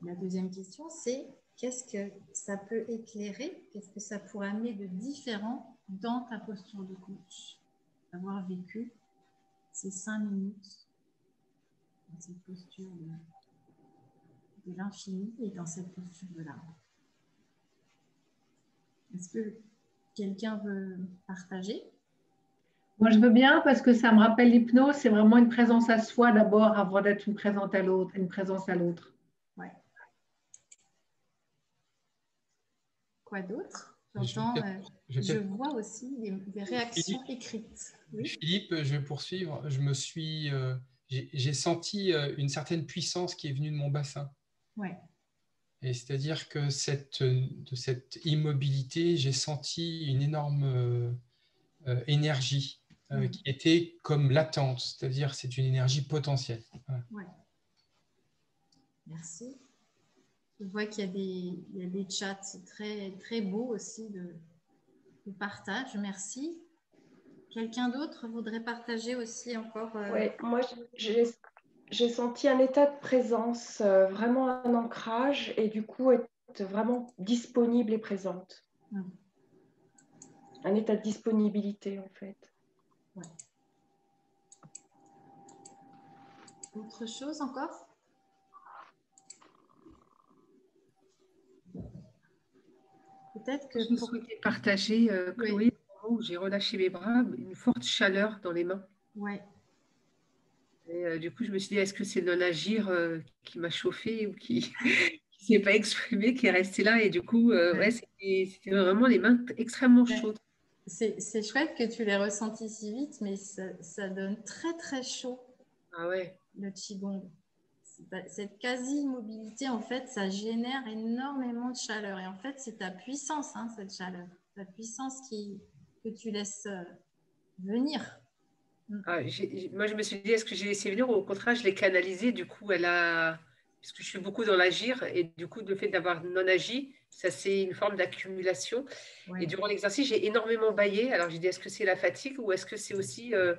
D: La deuxième question, c'est qu'est-ce que ça peut éclairer, qu'est-ce que ça pourrait amener de différent dans ta posture de coach? Avoir vécu ces 5 minutes dans cette posture de l'infini et dans cette posture de l'arbre. Est-ce que quelqu'un veut partager?
H: Moi, je veux bien parce que ça me rappelle l'hypnose. C'est vraiment une présence à soi d'abord avant d'être une présence à l'autre.
D: Ouais. Quoi d'autre? J'entends, je vois aussi des réactions écrites. Oui.
I: Philippe, je vais poursuivre. J'ai senti une certaine puissance qui est venue de mon bassin.
D: Ouais.
I: Et c'est-à-dire que de cette immobilité, j'ai senti une énorme énergie qui était comme latente, c'est-à-dire c'est une énergie potentielle. Voilà.
D: Ouais. Merci. Je vois qu'il y a des chats très, très beaux aussi de partage. Merci. Quelqu'un d'autre voudrait partager aussi encore
J: Oui, moi j'ai senti un état de présence, vraiment un ancrage et du coup être vraiment disponible et présente. Un état de disponibilité en fait.
D: Ouais. Autre chose encore? Peut-être que
H: je souhaitais partager, Chloé, au moment où j'ai relâché mes bras, une forte chaleur dans les mains.
D: Ouais.
H: Et du coup, je me suis dit, est-ce que c'est le non-agir qui m'a chauffée ou qui ne s'est pas exprimé, qui est resté là? Et du coup, c'était vraiment les mains extrêmement chaudes.
D: C'est chouette que tu l'aies ressenti si vite, mais ça donne très très chaud.
H: Ah ouais.
D: Le Qigong. Cette quasi-immobilité, en fait, ça génère énormément de chaleur. Et en fait, c'est ta puissance, cette chaleur. Ta puissance que tu laisses venir.
H: Ah, moi, je me suis dit, est-ce que j'ai laissé venir ou au contraire, je l'ai canalisé. Du coup, parce que je suis beaucoup dans l'agir et du coup, le fait d'avoir non agi, ça c'est une forme d'accumulation. Ouais. Et durant l'exercice, j'ai énormément bâillé. Alors, j'ai dit, est-ce que c'est la fatigue ou est-ce que c'est aussi, je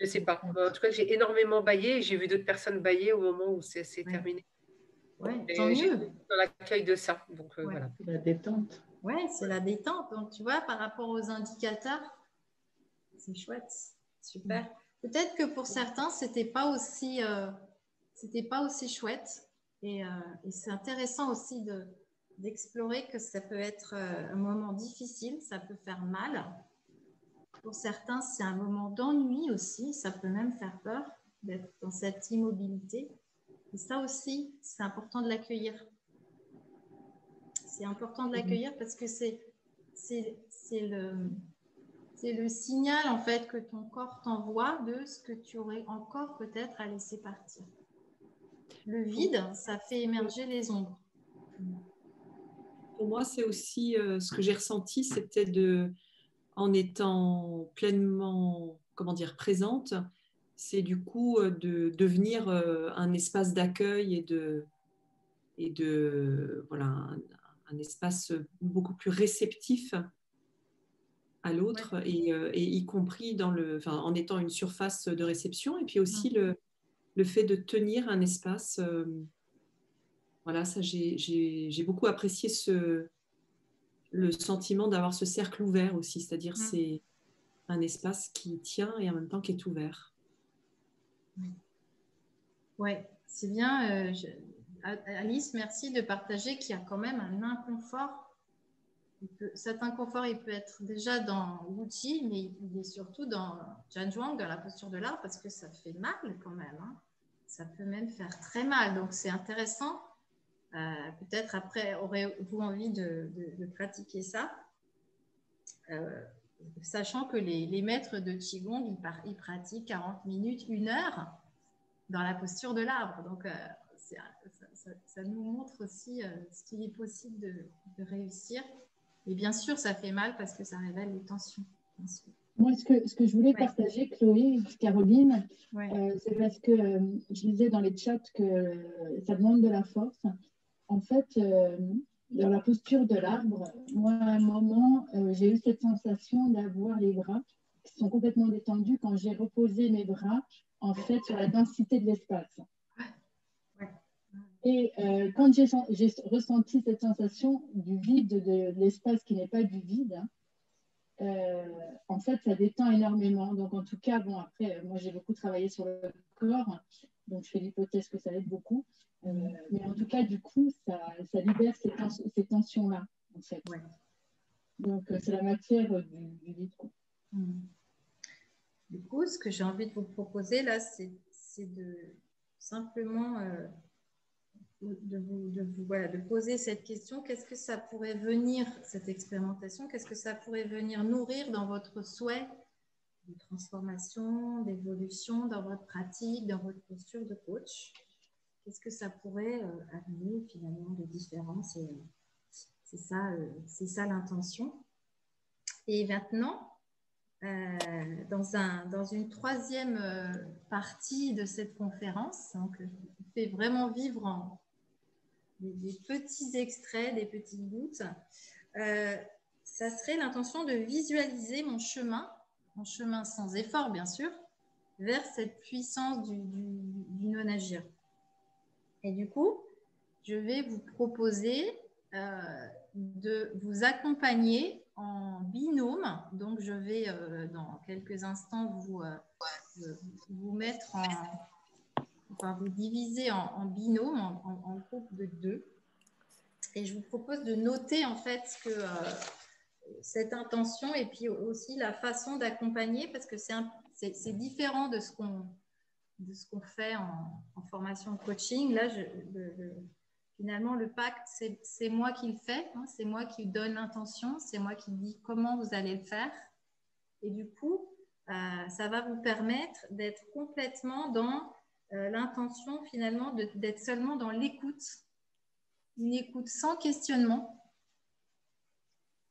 H: ne sais pas. En tout cas, j'ai énormément bâillé et j'ai vu d'autres personnes bâiller au moment où c'est terminé.
D: Ouais, tant mieux.
H: Dans l'accueil de ça. Donc, voilà.
C: La détente.
D: Ouais, c'est la détente. Donc, tu vois, par rapport aux indicateurs, c'est chouette. Super. Peut-être que pour certains, c'était pas aussi chouette. Et c'est intéressant aussi d'explorer que ça peut être un moment difficile, ça peut faire mal. Pour certains, c'est un moment d'ennui aussi. Ça peut même faire peur d'être dans cette immobilité. Et ça aussi, c'est important de l'accueillir. C'est important de l'accueillir parce que c'est le signal en fait que ton corps t'envoie de ce que tu aurais encore peut-être à laisser partir. Le vide, ça fait émerger les ombres.
F: Pour moi, c'est aussi ce que j'ai ressenti, c'était en étant pleinement, présente, c'est du coup de devenir un espace d'accueil et de voilà, un espace beaucoup plus réceptif à l'autre, ouais. Et y compris en étant une surface de réception, et puis aussi le fait de tenir un espace, voilà, ça j'ai beaucoup apprécié le sentiment d'avoir ce cercle ouvert aussi, c'est-à-dire c'est un espace qui tient et en même temps qui est ouvert.
D: Oui, c'est bien. Alice, merci de partager qu'il y a quand même un inconfort. Cet inconfort, il peut être déjà dans l'outil, mais il est surtout dans Jianzhuang, dans la posture de l'art, parce que ça fait mal quand même. Hein. Ça peut même faire très mal. Donc, c'est intéressant. Peut-être après, aurez-vous envie de pratiquer ça, sachant que les maîtres de Qigong, ils pratiquent 40 minutes, 1 heure dans la posture de l'arbre. Donc, ça nous montre aussi ce qu'il est possible de réussir. Et bien sûr, ça fait mal parce que ça révèle les tensions.
K: Moi, ce que je voulais partager, Chloé, Caroline, c'est parce que je lisais dans les chats que ça demande de la force. En fait, dans la posture de l'arbre, moi, à un moment, j'ai eu cette sensation d'avoir les bras qui sont complètement détendus quand j'ai reposé mes bras, en fait, sur la densité de l'espace. Et quand j'ai ressenti cette sensation du vide de l'espace qui n'est pas du vide, en fait, ça détend énormément. Donc, en tout cas, bon, après, moi, j'ai beaucoup travaillé sur le corps, donc je fais l'hypothèse que ça aide beaucoup. Mais en tout cas, du coup, ça libère ces tensions-là, en fait. Donc, c'est la matière du vide.
D: Du coup, ce que j'ai envie de vous proposer, là, c'est de simplement... de poser cette question, qu'est-ce que ça pourrait venir, cette expérimentation, qu'est-ce que ça pourrait venir nourrir dans votre souhait de transformation, d'évolution, dans votre pratique, dans votre posture de coach? Qu'est-ce que ça pourrait amener finalement de différence? C'est ça l'intention. Et maintenant, dans une troisième partie de cette conférence, donc je fais vraiment vivre des petits extraits, des petites gouttes. Ça serait l'intention de visualiser mon chemin sans effort, bien sûr, vers cette puissance du non-agir. Et du coup, je vais vous proposer de vous accompagner en binôme. Donc, je vais, dans quelques instants, vous mettre vous diviser en binôme, en groupe de 2. Et je vous propose de noter en fait cette intention et puis aussi la façon d'accompagner, parce que c'est différent de ce qu'on fait en formation de coaching. Là, finalement, le pacte, c'est moi qui le fais, hein, c'est moi qui donne l'intention, c'est moi qui dis comment vous allez le faire. Et du coup, ça va vous permettre d'être complètement dans l'intention finalement d'être seulement dans l'écoute, une écoute sans questionnement,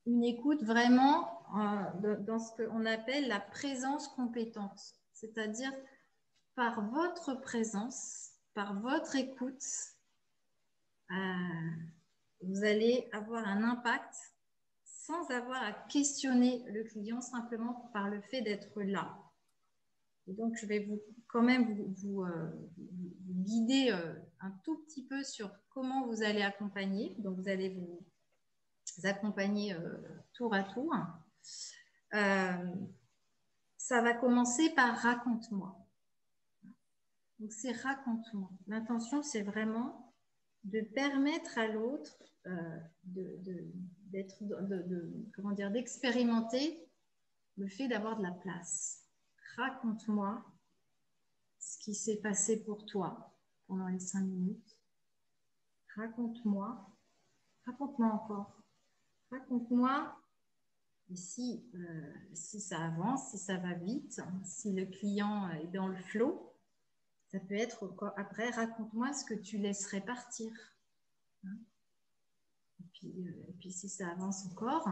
D: une écoute vraiment dans ce qu'on appelle la présence compétente, c'est-à-dire par votre présence, par votre écoute, vous allez avoir un impact sans avoir à questionner le client, simplement par le fait d'être là. Et donc, je vais quand même vous guider un tout petit peu sur comment vous allez accompagner. Donc, vous allez vous accompagner tour à tour. Ça va commencer par raconte-moi. Donc, c'est raconte-moi. L'intention, c'est vraiment de permettre à l'autre d'expérimenter le fait d'avoir de la place. Raconte-moi ce qui s'est passé pour toi pendant les 5 minutes. Raconte-moi encore. Raconte-moi si ça avance, si ça va vite, si le client est dans le flow. Ça peut être après, raconte-moi ce que tu laisserais partir. Et puis si ça avance encore,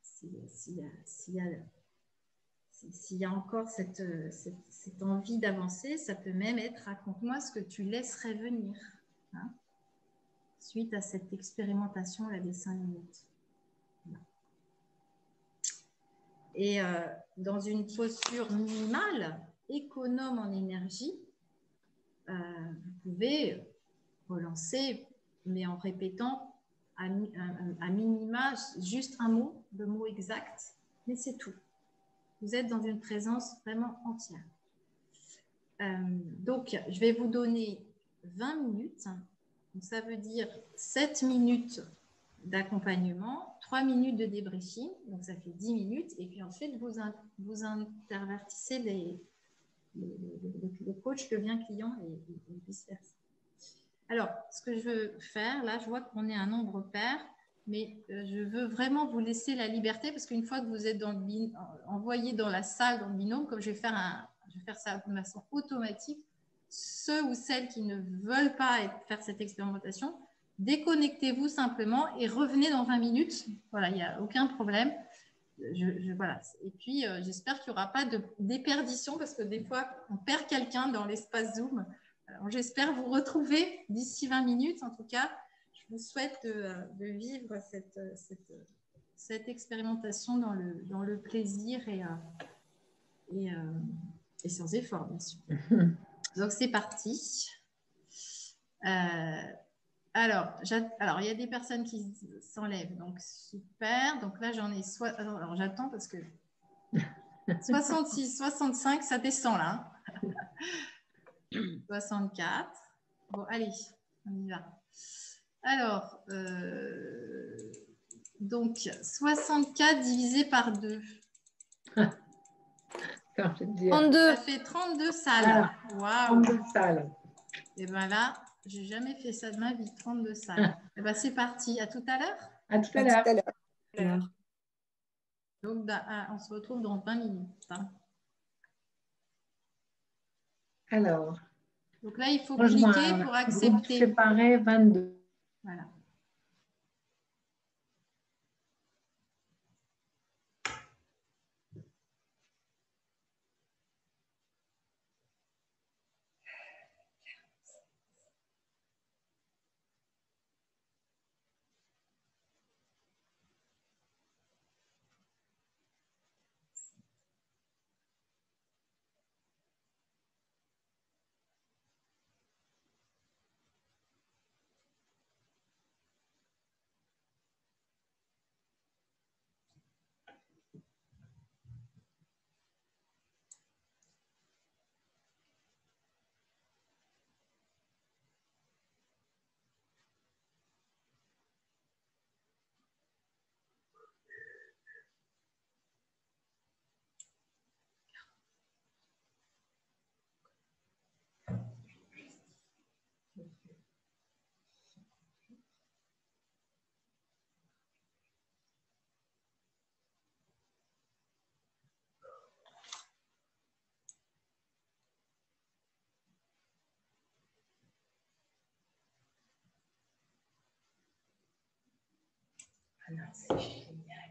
D: s'il y a encore cette envie d'avancer, ça peut même être raconte-moi ce que tu laisserais venir, hein, suite à cette expérimentation là, des 5 minutes. Et dans une posture minimale, économe en énergie, pouvez relancer, mais en répétant à minima juste un mot, le mot exact, mais c'est tout. Vous êtes dans une présence vraiment entière. Donc, je vais vous donner 20 minutes. Donc, ça veut dire 7 minutes d'accompagnement, 3 minutes de débriefing, donc ça fait 10 minutes, et puis ensuite vous intervertissez le coach devient client et vice-versa. Alors, ce que je veux faire, là, je vois qu'on est un nombre pair, mais je veux vraiment vous laisser la liberté, parce qu'une fois que vous êtes envoyé dans la salle, dans le binôme, comme je vais faire ça de façon automatique, ceux ou celles qui ne veulent pas faire cette expérimentation, déconnectez-vous simplement et revenez dans 20 minutes. Voilà, il n'y a aucun problème. Voilà. Et puis, j'espère qu'il n'y aura pas de déperdition, parce que des fois, on perd quelqu'un dans l'espace Zoom. Alors, j'espère vous retrouver d'ici 20 minutes. En tout cas, je vous souhaite de vivre cette expérimentation dans le plaisir et sans effort, bien sûr. Donc, c'est parti. Alors, il y a des personnes qui s'enlèvent, donc super. Donc là, j'en ai alors, j'attends parce que 66, 65, ça descend là. 64. Bon, allez, on y va. Alors, donc 64 divisé par 2.
E: 32.
D: Ça fait 32 salles. Waouh.
H: 32 salles.
D: Et bien là, j'ai jamais fait ça de ma vie, 32 salles. Et ben c'est parti. À tout à l'heure.
H: À tout à l'heure.
D: Donc, on se retrouve dans 20 minutes. Hein.
H: Alors.
D: Donc là, il faut cliquer pour accepter.
H: Groupe séparé 22.
D: Voilà.
H: Alors, c'est génial.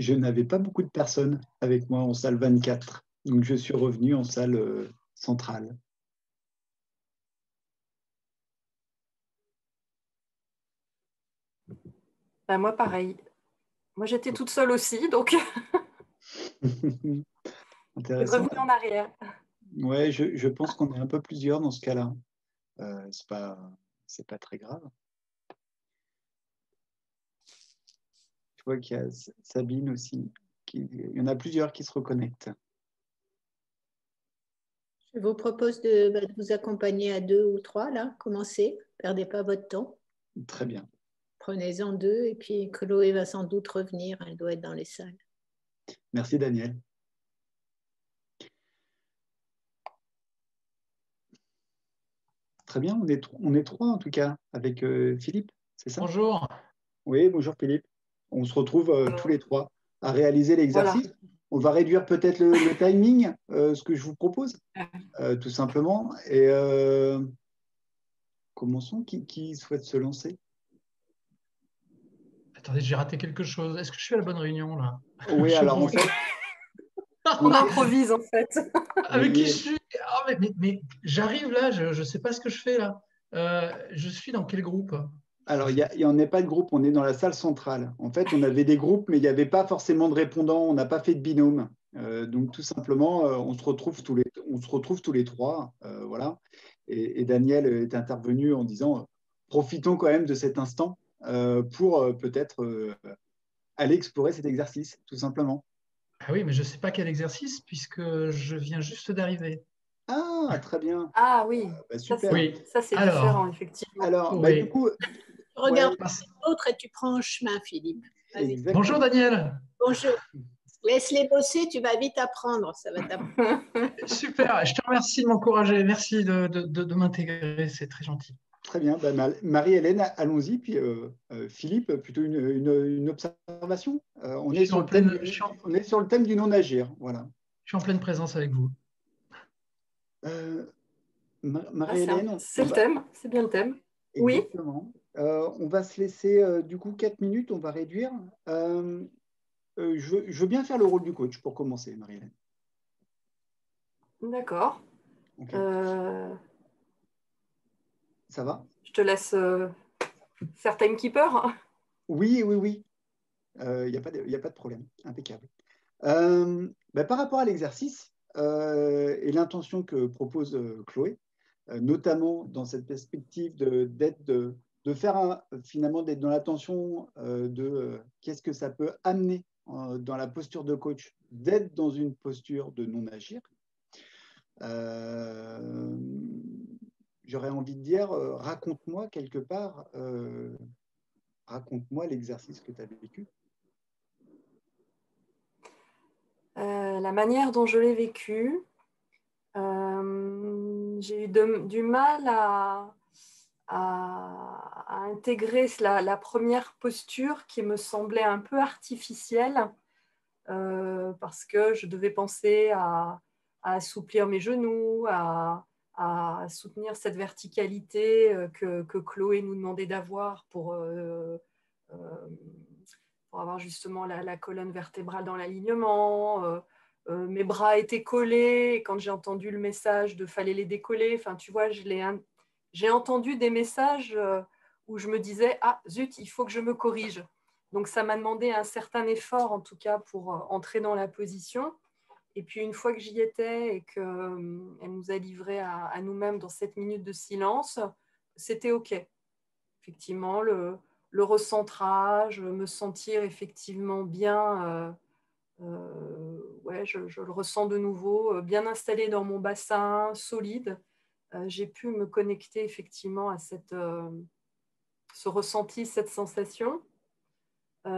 L: je n'avais pas beaucoup de personnes avec moi en salle 24. Donc, je suis revenu en salle centrale.
M: Ben, moi, pareil. Moi, j'étais toute seule aussi, donc je suis
L: Intéressant.
M: revenue en arrière.
L: Ouais, je pense qu'on est un peu plusieurs dans ce cas-là. C'est pas très grave. Je vois qu'il y a Sabine aussi. Il y en a plusieurs qui se reconnectent.
A: Je vous propose de vous accompagner à 2 ou 3, là. Commencez, ne perdez pas votre temps.
L: Très bien.
A: Prenez-en 2 et puis Chloé va sans doute revenir, elle doit être dans les salles.
L: Merci Daniel. Très bien, on est 3 en tout cas, avec Philippe, c'est ça?
N: Bonjour.
L: Oui, bonjour Philippe. On se retrouve tous les 3 à réaliser l'exercice. Voilà. On va réduire peut-être le timing, ce que je vous propose, tout simplement. Et commençons. Qui souhaite se lancer?
N: Attendez, j'ai raté quelque chose. Est-ce que je suis à la bonne réunion là?
L: Oui, alors en fait.
M: On improvise en fait.
N: Avec qui je suis? Mais j'arrive là, je ne sais pas ce que je fais là. Je suis dans quel groupe?
L: Alors, il n'y en a pas de groupe, on est dans la salle centrale. En fait, on avait des groupes, mais il n'y avait pas forcément de répondants, on n'a pas fait de binôme. Donc, tout simplement, on se retrouve tous les 3. Voilà. Et Daniel est intervenu en disant profitons quand même de cet instant pour peut-être aller explorer cet exercice, tout simplement.
N: Ah oui, mais je ne sais pas quel exercice, puisque je viens juste d'arriver.
L: Ah, très bien.
M: Ah oui,
L: super.
M: Ça c'est différent, effectivement.
L: Alors,
N: oui.
L: Du coup,
A: regarde l'autre et tu prends en chemin, Philippe.
N: Bonjour Daniel.
A: Bonjour. Laisse-les bosser, tu vas vite apprendre. Ça va t'apprendre.
N: Super, je te remercie de m'encourager. Merci de m'intégrer, c'est très gentil.
L: Très bien. Marie-Hélène, allons-y. Puis Philippe, plutôt une observation. On est sur le thème du non-agir. Voilà.
N: Je suis en pleine présence avec vous.
L: Marie-Hélène,
M: c'est le thème, c'est bien le thème.
L: Exactement. Oui. On va se laisser du coup 4 minutes, on va réduire. Je veux bien faire le rôle du coach pour commencer, Marie-Hélène.
M: D'accord.
L: Okay. Ça va?
M: Je te laisse faire timekeeper.
L: Oui. Il n'y a pas de problème. Impeccable. Par rapport à l'exercice et l'intention que propose Chloé, notamment dans cette perspective de faire finalement d'être dans l'attention de qu'est-ce que ça peut amener dans la posture de coach, d'être dans une posture de non-agir. J'aurais envie de dire, raconte-moi quelque part, raconte-moi l'exercice que tu as vécu.
M: La manière dont je l'ai vécu, j'ai eu du mal à intégrer la première posture qui me semblait un peu artificielle parce que je devais penser à assouplir mes genoux, à soutenir cette verticalité que Chloé nous demandait d'avoir pour avoir justement la colonne vertébrale dans l'alignement. Mes bras étaient collés et quand j'ai entendu le message de fallait les décoller, enfin tu vois, j'ai entendu des messages où je me disais ah zut, il faut que je me corrige. Donc ça m'a demandé un certain effort en tout cas pour entrer dans la position. Et puis une fois que j'y étais et qu'elle nous a livré à nous-mêmes dans 7 minutes de silence, c'était OK. Effectivement, le recentrage, me sentir effectivement bien, je le ressens de nouveau, bien installé dans mon bassin, solide. J'ai pu me connecter effectivement à ce ressenti, cette sensation. Donc,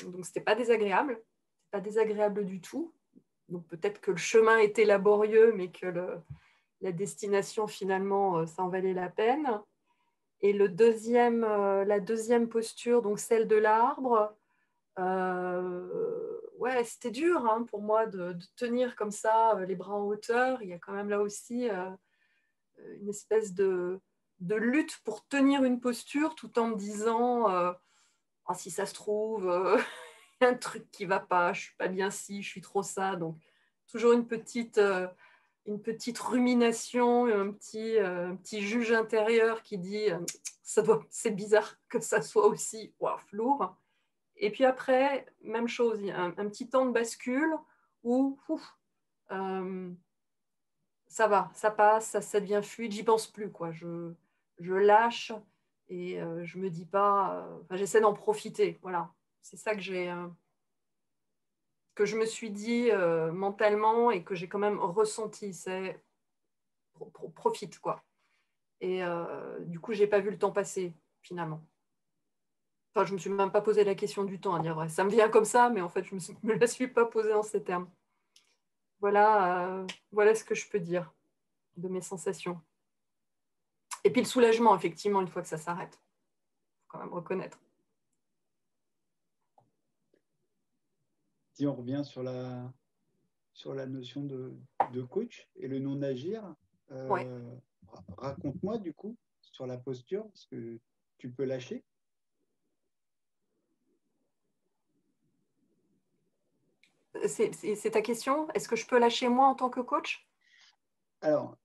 M: ce n'était pas désagréable. Pas désagréable du tout. Donc, peut-être que le chemin était laborieux, mais que la destination, finalement, ça en valait la peine. Et la deuxième posture, donc celle de l'arbre, c'était dur pour moi de tenir comme ça, les bras en hauteur. Il y a quand même là aussi une espèce de lutte pour tenir une posture tout en me disant ah, si ça se trouve, il y a un truc qui ne va pas, je ne suis pas bien ci, je suis trop ça. Donc, toujours une petite rumination, un petit juge intérieur qui dit c'est bizarre que ça soit aussi lourd. Et puis après, même chose, il y a un petit temps de bascule où ça va, ça passe, ça devient fluide, j'y pense plus, quoi. Je lâche et je me dis pas, j'essaie d'en profiter. Voilà, c'est ça que je me suis dit mentalement et que j'ai quand même ressenti, c'est profite, quoi. Et du coup, j'ai pas vu le temps passer finalement. Enfin, je me suis même pas posé la question du temps, à dire vrai. Ça me vient comme ça, mais en fait, je me la suis pas posée en ces termes. Voilà ce que je peux dire de mes sensations. Et puis le soulagement, effectivement, une fois que ça s'arrête. Il faut quand même reconnaître.
L: Si on revient sur la notion de coach et le non-agir,
M: ouais.
L: Raconte-moi du coup sur la posture, parce que tu peux lâcher.
M: C'est ta question? Est-ce que je peux lâcher moi en tant que coach?
L: Alors,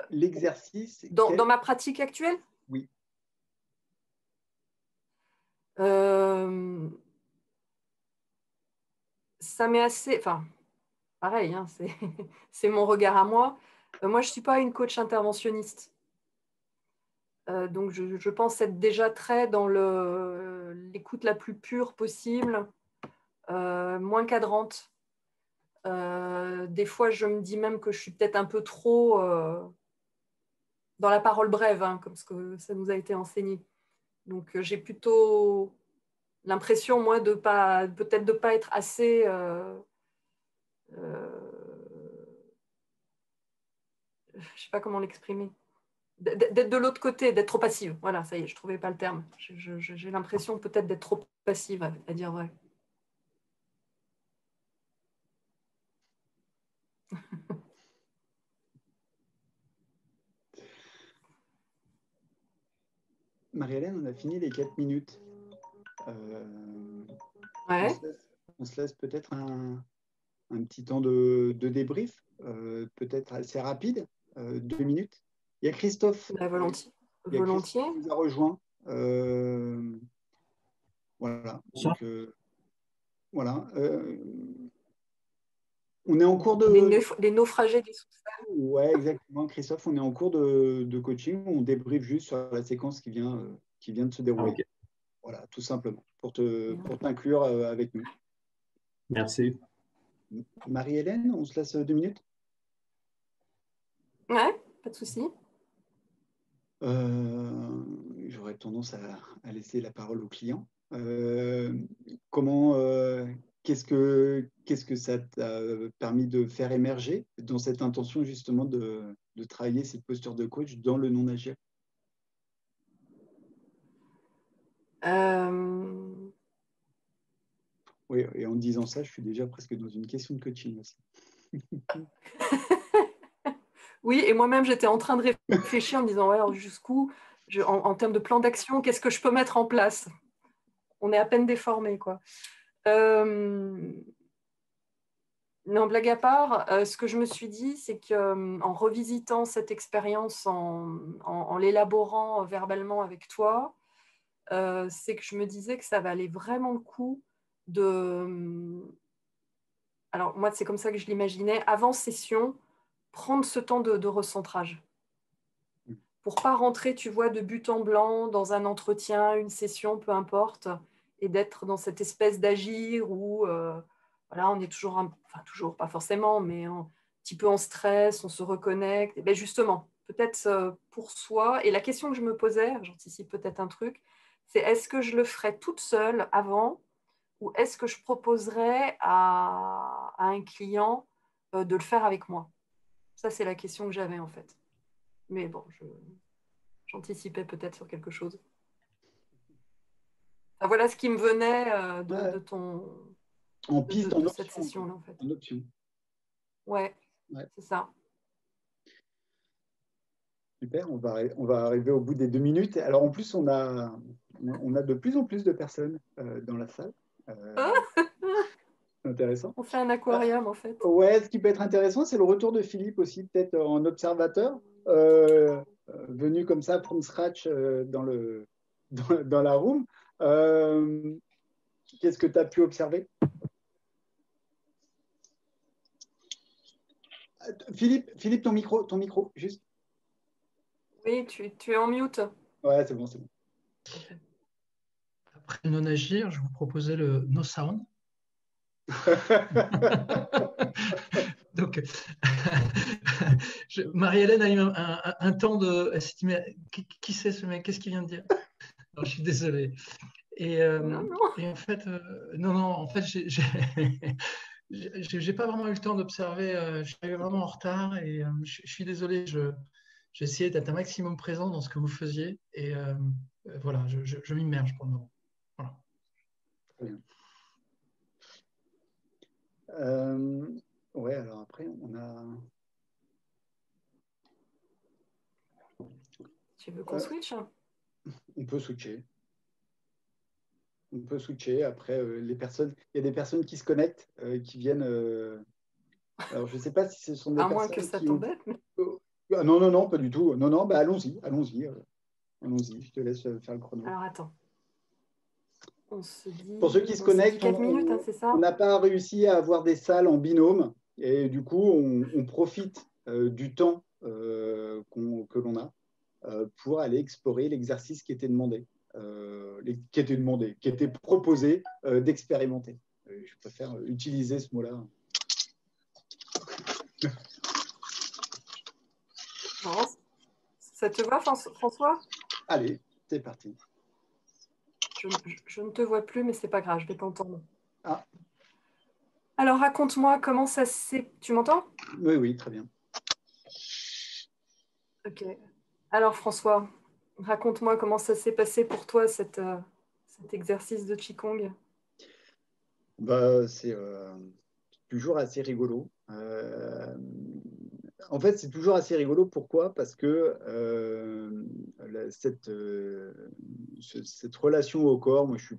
L: l'exercice...
M: Dans ma pratique actuelle?
L: Oui.
M: Ça m'est assez... Enfin, pareil, hein, c'est mon regard à moi. Moi, je ne suis pas une coach interventionniste. Donc, je pense être déjà très dans l'écoute la plus pure possible, moins cadrante. Des fois, je me dis même que je suis peut-être un peu trop dans la parole brève, hein, comme ce que ça nous a été enseigné. Donc, j'ai plutôt l'impression, moi, peut-être de ne pas être assez... je ne sais pas comment l'exprimer. D'être de l'autre côté, d'être trop passive. Voilà, ça y est, je ne trouvais pas le terme. J'ai l'impression peut-être d'être trop passive, à dire vrai.
L: Marie-Hélène, on a fini les 4 minutes.
M: Ouais.
L: On se laisse peut-être un petit temps de débrief, peut-être assez rapide, 2 minutes. Il y a Christophe.
M: Volontiers.
L: Il y a Christophe qui nous a rejoint. Voilà. Donc, voilà. On est en cours de...
M: Les naufragés du sous-sol.
L: Ouais, exactement, Christophe. On est en cours de coaching. On débriefe juste sur la séquence qui vient de se dérouler. Okay. Voilà, tout simplement, pour t'inclure avec nous.
O: Merci.
L: Marie-Hélène, on se laisse 2 minutes?
M: Ouais, pas de souci.
L: J'aurais tendance à laisser la parole au client. Qu'est-ce que ça t'a permis de faire émerger dans cette intention justement de travailler cette posture de coach dans le non-agir? Oui, et en disant ça, je suis déjà presque dans une question de coaching aussi.
M: Oui, et moi-même, j'étais en train de réfléchir en me disant, ouais, alors jusqu'où, en termes de plan d'action, qu'est-ce que je peux mettre en place? On est à peine déformé, quoi. Non, blague à part, ce que je me suis dit, c'est qu'en revisitant cette expérience, en l'élaborant verbalement avec toi, c'est que je me disais que ça valait vraiment le coup de... Alors, moi, c'est comme ça que je l'imaginais, avant session, prendre ce temps de recentrage. Pour ne pas rentrer, tu vois, de but en blanc dans un entretien, une session, peu importe, et d'être dans cette espèce d'agir où voilà, on est toujours, enfin toujours, pas forcément, mais un petit peu en stress, on se reconnecte. Et bien justement, peut-être pour soi, et la question que je me posais, j'anticipe peut-être un truc, c'est est-ce que je le ferais toute seule avant ou est-ce que je proposerais à un client de le faire avec moi? Ça, c'est la question que j'avais en fait. Mais bon, j'anticipais peut-être sur quelque chose. Enfin, voilà ce qui me venait de ton...
L: En piste,
M: de cette session-là, en fait.
L: En option.
M: Ouais. C'est ça.
L: Super, on va arriver au bout des 2 minutes. Alors en plus, on a de plus en plus de personnes dans la salle. C'est intéressant.
M: On fait un aquarium en fait.
L: Ouais, ce qui peut être intéressant, c'est le retour de Philippe aussi, peut-être en observateur, venu comme ça from scratch dans la room. Qu'est-ce que tu as pu observer? Philippe, ton micro, juste.
M: Oui, tu es en mute.
L: Ouais, c'est bon, c'est bon.
N: Après le non-agir, je vous proposais le no sound. Donc, Marie-Hélène a eu un temps de... Elle s'est dit, mais qui c'est ce mec? Qu'est-ce qu'il vient de dire? Non, je suis désolé. Et en fait, en fait, j'ai pas vraiment eu le temps d'observer. Je suis arrivé vraiment en retard et je suis désolé. J'ai essayé d'être un maximum présent dans ce que vous faisiez et voilà, je m'immerge pour le moment. Voilà.
L: Très bien. Ouais, alors après, on a...
M: Tu veux qu'on switch?
L: On peut switcher. On peut switcher. Après, il y a des personnes qui se connectent, qui viennent... Alors, je ne sais pas si ce sont des
M: à
L: personnes
M: moins que ça
L: qui...
M: t'embête. Mais...
L: Ah, non, pas du tout. Non, bah, allons-y. Je te laisse faire le chrono.
M: Alors, attends. On se dit...
L: Pour ceux qui se connectent,
M: 4 minutes, c'est ça?
L: On n'a pas réussi à avoir des salles en binôme et du coup, on profite du temps que l'on a pour aller explorer l'exercice qui était demandé, qui était proposé d'expérimenter. Je préfère utiliser ce mot-là.
M: Non, ça te va, François?
L: Allez, c'est parti.
M: Je ne te vois plus, mais c'est pas grave, je vais t'entendre.
L: Ah.
M: Alors, raconte-moi comment ça s'est... Tu m'entends?
L: Oui, très bien.
M: Ok. Alors, François, raconte-moi comment ça s'est passé pour toi, cet exercice de Qigong.
L: Bah, c'est toujours assez rigolo. En fait, c'est toujours assez rigolo. Pourquoi? Parce que cette relation au corps, moi, je suis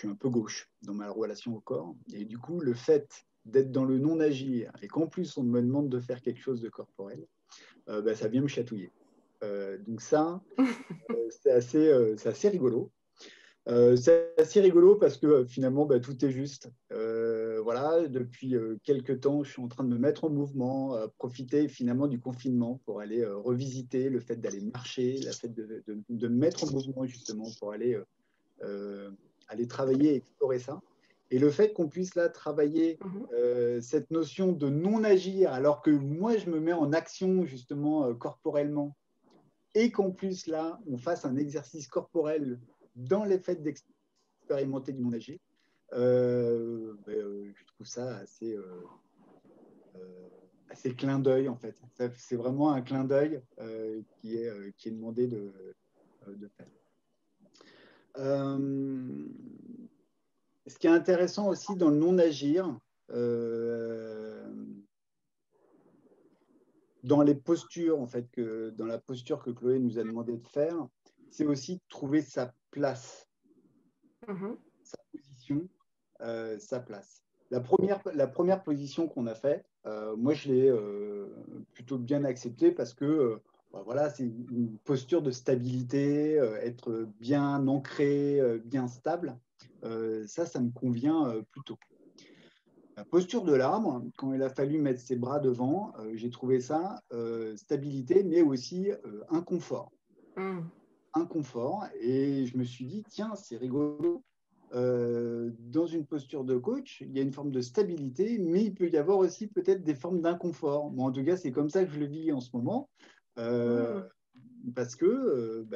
L: un peu gauche dans ma relation au corps. Et du coup, le fait d'être dans le non-agir et qu'en plus, on me demande de faire quelque chose de corporel, bah, ça vient me chatouiller. Donc ça, c'est assez rigolo. C'est assez rigolo parce que finalement, bah, tout est juste. Voilà, depuis quelques temps, je suis en train de me mettre en mouvement, profiter finalement du confinement pour aller revisiter le fait d'aller marcher, le fait de me mettre en mouvement justement pour aller travailler et explorer ça. Et le fait qu'on puisse là travailler cette notion de non-agir alors que moi, je me mets en action justement corporellement et qu'en plus là, on fasse un exercice corporel dans les faits d'expérimenter du non-agir, je trouve ça assez clin d'œil en fait. C'est vraiment un clin d'œil qui est demandé de faire. Ce qui est intéressant aussi dans le non-agir, dans les postures en fait, dans la posture que Chloé nous a demandé de faire, c'est aussi de trouver sa place, sa position, sa place. La première position qu'on a faite, moi je l'ai plutôt bien acceptée parce que voilà, c'est une posture de stabilité, être bien ancré, bien stable. Ça me convient plutôt. La posture de l'arbre, quand il a fallu mettre ses bras devant, j'ai trouvé ça stabilité, mais aussi inconfort. Inconfort. Et je me suis dit, tiens, c'est rigolo. Dans une posture de coach, il y a une forme de stabilité, mais il peut y avoir aussi peut-être des formes d'inconfort. Moi, en tout cas, c'est comme ça que je le vis en ce moment, parce que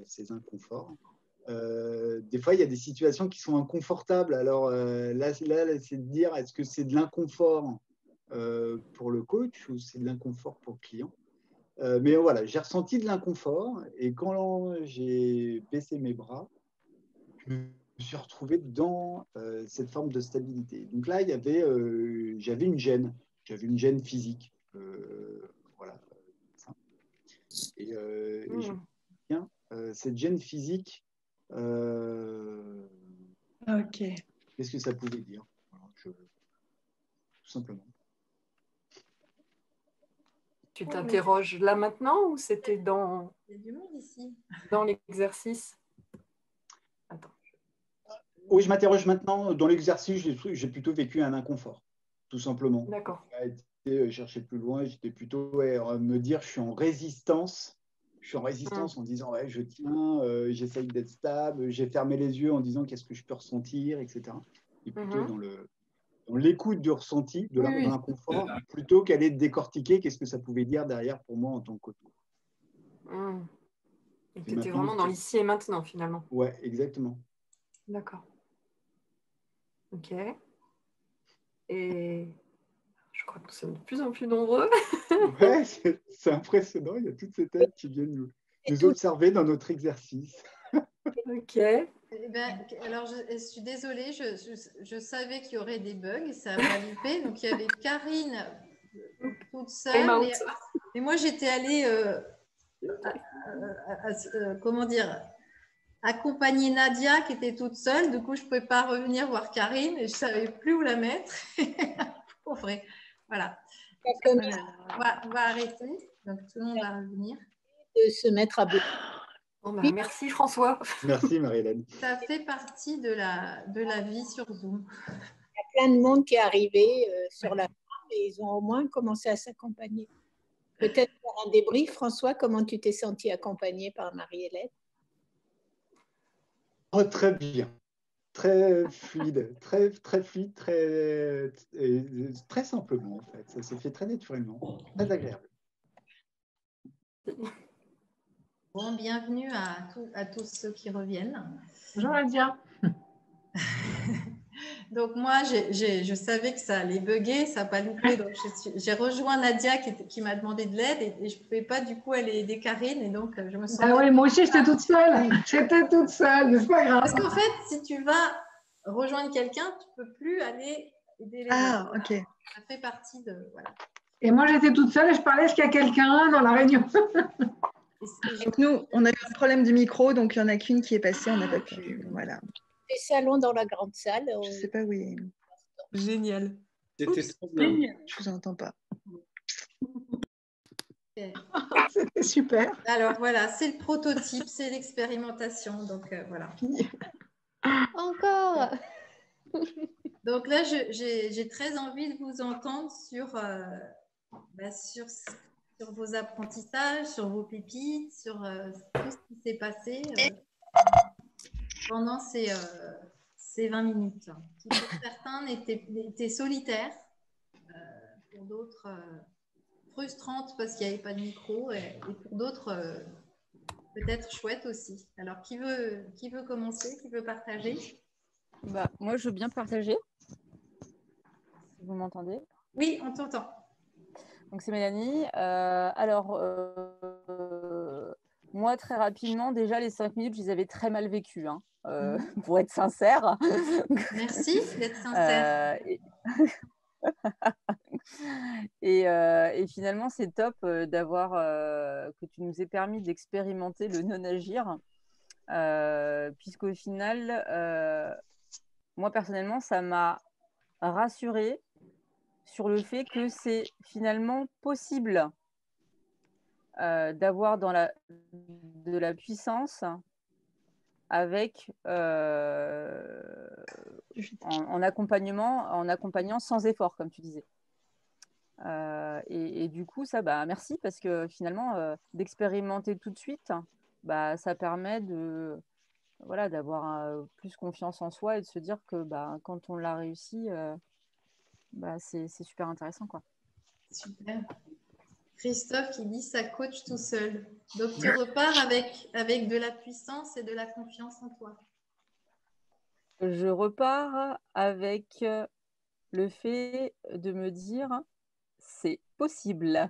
L: ces inconforts. Des fois, il y a des situations qui sont inconfortables. Alors là c'est de dire, est-ce que c'est de l'inconfort pour le coach ou c'est de l'inconfort pour le client? Mais voilà, j'ai ressenti de l'inconfort et quand j'ai baissé mes bras, je me suis retrouvé dans cette forme de stabilité. Donc là, j'avais une gêne physique. Voilà. Ça. Et je bien cette gêne physique.
C: Ok.
L: Qu'est-ce que ça pouvait dire? Voilà, tout simplement.
M: Tu t'interroges là maintenant ou c'était dans,
D: Il y a du monde ici.
M: Dans l'exercice?
L: Attends. Oui, je m'interroge maintenant. Dans l'exercice, j'ai plutôt vécu un inconfort, tout simplement.
M: D'accord.
L: J'ai été chercher plus loin, j'étais plutôt à me dire je suis en résistance. Je suis en résistance en disant ouais, je tiens, j'essaye d'être stable, j'ai fermé les yeux en disant qu'est-ce que je peux ressentir, etc. Et plutôt dans l'écoute du ressenti, de l'inconfort, plutôt qu'aller décortiquer qu'est-ce que ça pouvait dire derrière pour moi en tant que coach.
M: Et tu étais vraiment dans l'ici et maintenant finalement.
L: Ouais, exactement.
M: D'accord. Ok. Et je crois que nous sommes de plus en plus nombreux.
L: Ouais, c'est impressionnant. Il y a toutes ces têtes qui viennent nous observer dans notre exercice.
M: Ok.
D: Eh ben, alors, je suis désolée, je savais qu'il y aurait des bugs, ça m'a loupé. Donc, il y avait Karine toute seule. Et moi, j'étais allée, comment dire, accompagner Nadia qui était toute seule. Du coup, je ne pouvais pas revenir voir Karine et je ne savais plus où la mettre. Pour vrai. Voilà. On va arrêter. Donc, tout le monde va revenir.
A: De se mettre à bout.
M: Bon, bah, merci François.
L: Merci Marie-Hélène.
D: Ça fait partie de la vie sur Zoom.
A: Il y a plein de monde qui est arrivé sur la fin et ils ont au moins commencé à s'accompagner. Peut-être faire un débrief, François, comment tu t'es senti accompagné par Marie-Hélène?
L: Oh, très bien. Très fluide, très fluide, très simplement en fait. Ça s'est fait très naturellement, très agréable.
D: Bon, bienvenue à tous ceux qui reviennent.
C: Bonjour Nadia.
D: Donc moi, je savais que ça allait bugger, ça n'a pas loupé. Donc j'ai rejoint Nadia qui m'a demandé de l'aide et je ne pouvais pas du coup aller aider Karine. Et donc je me sens...
C: Ah oui, moi aussi j'étais toute seule. J'étais toute seule, mais c'est pas grave.
D: Parce qu'en fait, si tu vas rejoindre quelqu'un, tu ne peux plus aller aider les autres.
C: Ok.
D: Ça fait partie de... Voilà.
C: Et moi j'étais toute seule et je parlais jusqu'à quelqu'un dans la réunion.
P: Donc nous, on a eu un problème de micro, donc il n'y en a qu'une qui est passée, on n'a pas pu. Voilà.
A: Les salons dans la grande salle.
P: Je ne sais pas où il est.
F: Génial.
O: C'était trop bien.
P: Je ne vous entends pas.
D: Okay.
P: C'était super.
D: Alors voilà, c'est le prototype, c'est l'expérimentation. Donc voilà.
E: Encore.
D: Donc là, j'ai très envie de vous entendre sur vos apprentissages, sur vos pépites, sur tout ce qui s'est passé pendant ces 20 minutes, qui pour certains étaient solitaires, pour d'autres frustrantes parce qu'il n'y avait pas de micro, et pour d'autres peut-être chouettes aussi. Alors, qui veut commencer, qui veut partager?
Q: Moi, je veux bien partager. Vous m'entendez?
D: Oui, on t'entend.
Q: Donc, c'est Mélanie. Moi, très rapidement, déjà, les 5 minutes, je les avais très mal vécues, hein, pour être sincère.
D: Merci d'être sincère.
Q: Et finalement, c'est top d'avoir que tu nous aies permis d'expérimenter le non-agir, puisqu'au final, moi, personnellement, ça m'a rassurée sur le fait que c'est finalement possible d'avoir de la puissance avec en accompagnant sans effort, comme tu disais. Et du coup, ça, merci, parce que finalement, d'expérimenter tout de suite, ça permet d'avoir plus confiance en soi et de se dire que quand on l'a réussi, c'est super intéressant, quoi.
D: Super. Christophe qui dit ça coach tout seul. Donc tu repars avec de la puissance et de la confiance en toi.
Q: Je repars avec le fait de me dire c'est possible.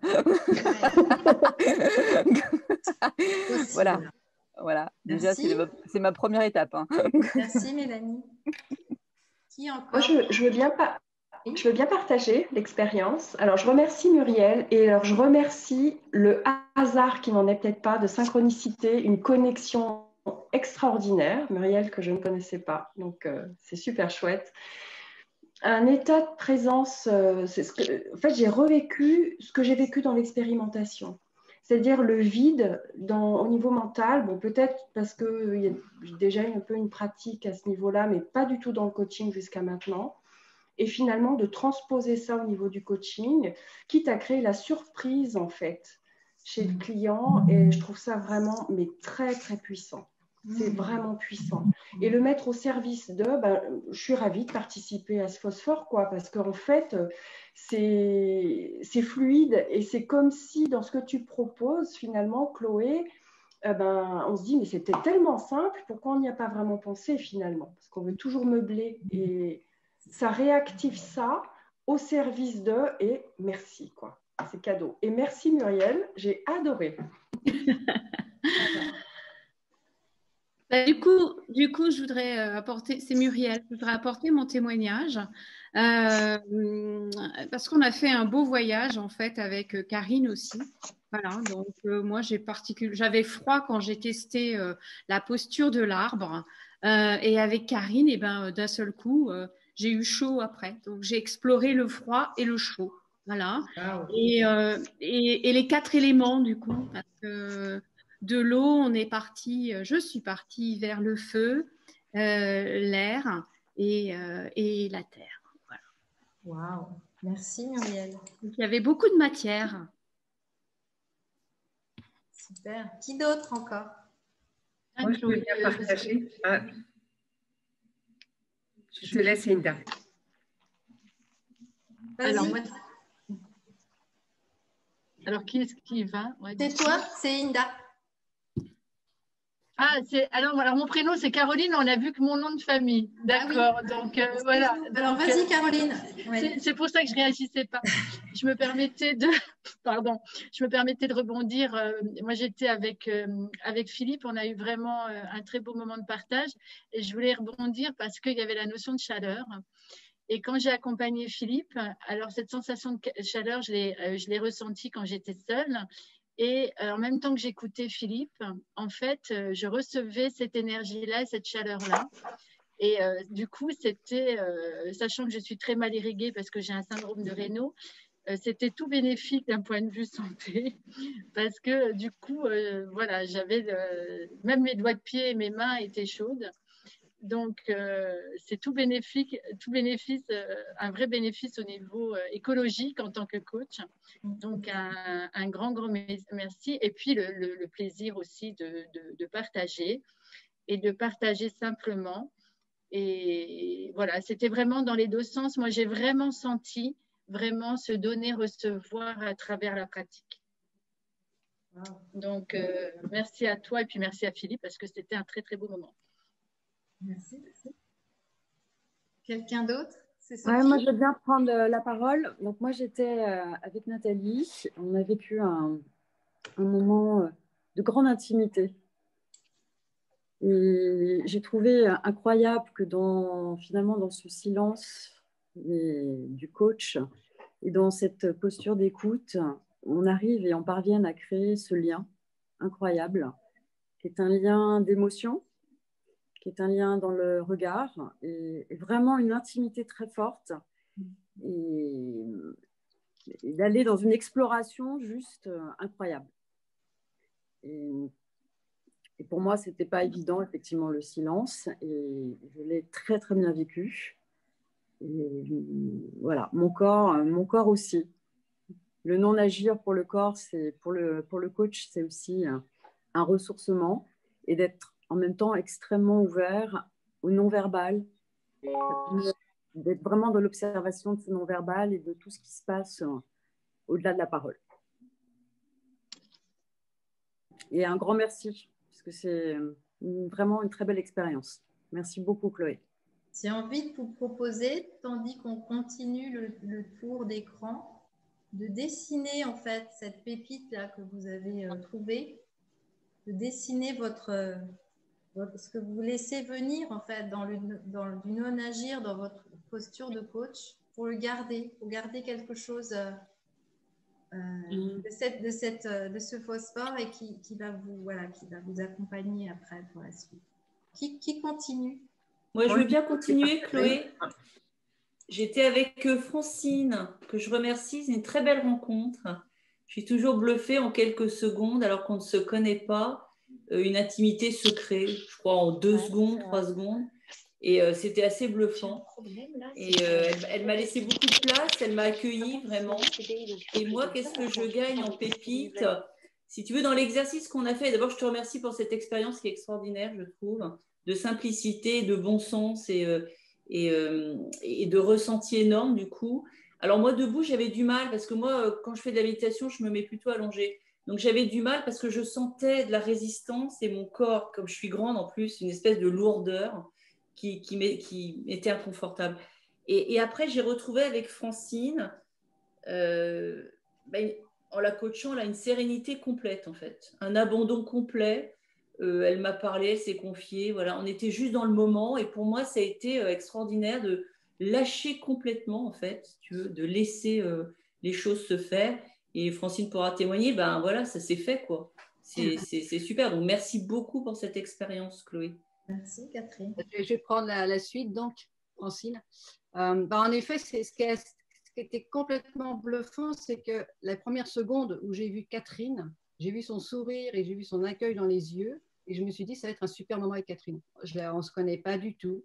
Q: Voilà. Déjà, c'est ma première étape. Hein.
D: Merci Mélanie. Qui encore?
J: Moi, je veux bien Je veux bien partager l'expérience. Alors, je remercie Muriel et alors je remercie le hasard qui n'en est peut-être pas, de synchronicité, une connexion extraordinaire. Muriel que je ne connaissais pas, donc c'est super chouette. Un état de présence, en fait, j'ai revécu ce que j'ai vécu dans l'expérimentation. C'est-à-dire le vide au niveau mental, bon, peut-être parce qu'il y a déjà un peu une pratique à ce niveau-là, mais pas du tout dans le coaching jusqu'à maintenant. Et finalement, de transposer ça au niveau du coaching, quitte à créer la surprise, en fait, chez le client. Et je trouve ça vraiment, mais très, très puissant. C'est vraiment puissant. Et le mettre au service je suis ravie de participer à ce phosphore, quoi, parce qu'en fait, c'est fluide et c'est comme si, dans ce que tu proposes, finalement, Chloé, on se dit, mais c'était tellement simple, pourquoi on n'y a pas vraiment pensé, finalement? Parce qu'on veut toujours meubler et ça réactive ça au service et merci, quoi. C'est cadeau. Et merci, Muriel, j'ai adoré.
R: Du coup, je voudrais apporter, c'est Muriel, je voudrais apporter mon témoignage parce qu'on a fait un beau voyage en fait avec Karine aussi. Voilà, donc moi j'avais froid quand j'ai testé la posture de l'arbre et avec Karine, et d'un seul coup, j'ai eu chaud après. Donc j'ai exploré le froid et le chaud. Voilà. Wow. Et les 4 éléments du coup, parce que de l'eau, je suis partie vers le feu, l'air et la terre.
D: Voilà. Waouh, merci Muriel.
R: Donc, il y avait beaucoup de matière.
D: Super. Qui d'autre encore?
H: Moi, je veux bien partager. Je te laisse, Inda.
K: Alors, qui est-ce qui va?
D: C'est toi, c'est Inda.
K: Alors mon prénom c'est Caroline, on a vu que mon nom de famille. D'accord, oui. Donc voilà.
D: Alors vas-y Caroline.
K: C'est pour ça que je ne réagissais pas. Je me permettais de rebondir. Moi j'étais avec Philippe, on a eu vraiment un très beau moment de partage et je voulais rebondir parce qu'il y avait la notion de chaleur. Et quand j'ai accompagné Philippe, alors cette sensation de chaleur, je l'ai ressentie quand j'étais seule. Et en même temps que j'écoutais Philippe, en fait, je recevais cette énergie-là, cette chaleur-là. Et du coup, c'était, sachant que je suis très mal irriguée parce que j'ai un syndrome de Raynaud, c'était tout bénéfique d'un point de vue santé. Parce que du coup, voilà, même mes doigts de pied et mes mains étaient chaudes. Donc, c'est tout bénéfice, un vrai bénéfice au niveau écologique en tant que coach. Donc, un grand merci. Et puis, le plaisir aussi de partager et de partager simplement. Et voilà, c'était vraiment dans les deux sens. Moi, j'ai vraiment senti vraiment se donner, recevoir à travers la pratique. Wow. Donc, merci à toi et puis merci à Philippe parce que c'était un très, très beau moment.
D: Merci. Quelqu'un d'autre?
S: Moi, je veux bien prendre la parole. Donc, moi, j'étais avec Nathalie. On a vécu un moment de grande intimité. Et j'ai trouvé incroyable que finalement, dans ce silence du coach et dans cette posture d'écoute, on arrive et on parvienne à créer ce lien incroyable, qui est un lien d'émotion, qui est un lien dans le regard et vraiment une intimité très forte et d'aller dans une exploration juste incroyable. Et pour moi, ce n'était pas évident, effectivement, le silence et je l'ai très, très bien vécu. Et voilà, mon corps aussi. Le non-agir pour le corps, pour le coach, c'est aussi un ressourcement et d'être en même temps extrêmement ouvert au non-verbal, d'être vraiment dans l'observation de ce non-verbal et de tout ce qui se passe au-delà de la parole. Et un grand merci, parce que c'est vraiment une très belle expérience. Merci beaucoup, Chloé.
D: J'ai envie de vous proposer, tandis qu'on continue le tour d'écran, de dessiner en fait cette pépite-là que vous avez trouvée, de dessiner ce que vous laissez venir en fait dans du non-agir, dans votre posture de coach, le garder, pour garder quelque chose de ce phosphore et qui va vous accompagner après pour la suite. Qui continue?
T: Moi, je veux bien continuer, Chloé. J'étais avec Francine, que je remercie. C'est une très belle rencontre. Je suis toujours bluffée en quelques secondes, alors qu'on ne se connaît pas. Une intimité se crée, je crois, en 2 secondes, 3 secondes. Et c'était assez bluffant. Et elle m'a laissé beaucoup de place, elle m'a accueillie vraiment. Et moi, qu'est-ce que je gagne en pépite? Si tu veux, dans l'exercice qu'on a fait, d'abord, je te remercie pour cette expérience qui est extraordinaire, je trouve, de simplicité, de bon sens et de ressenti énorme, du coup. Alors, moi, debout, j'avais du mal parce que moi, quand je fais de la méditation, je me mets plutôt allongée. Donc, j'avais du mal parce que je sentais de la résistance et mon corps, comme je suis grande en plus, une espèce de lourdeur qui était inconfortable. Et après, j'ai retrouvé avec Francine, en la coachant, là, une sérénité complète, en fait, un abandon complet. Elle m'a parlé, elle s'est confiée. Voilà, on était juste dans le moment. Et pour moi, ça a été extraordinaire de lâcher complètement, en fait, si tu veux, de laisser les choses se faire. Et Francine pourra témoigner, ben voilà, ça s'est fait, quoi. C'est super. Donc, merci beaucoup pour cette expérience, Chloé.
D: Merci, Catherine.
U: Je vais prendre la suite, donc, Francine. En effet, ce qui était complètement bluffant, c'est que la première seconde où j'ai vu Catherine, j'ai vu son sourire et j'ai vu son accueil dans les yeux. Et je me suis dit, ça va être un super moment avec Catherine. On ne se connaît pas du tout.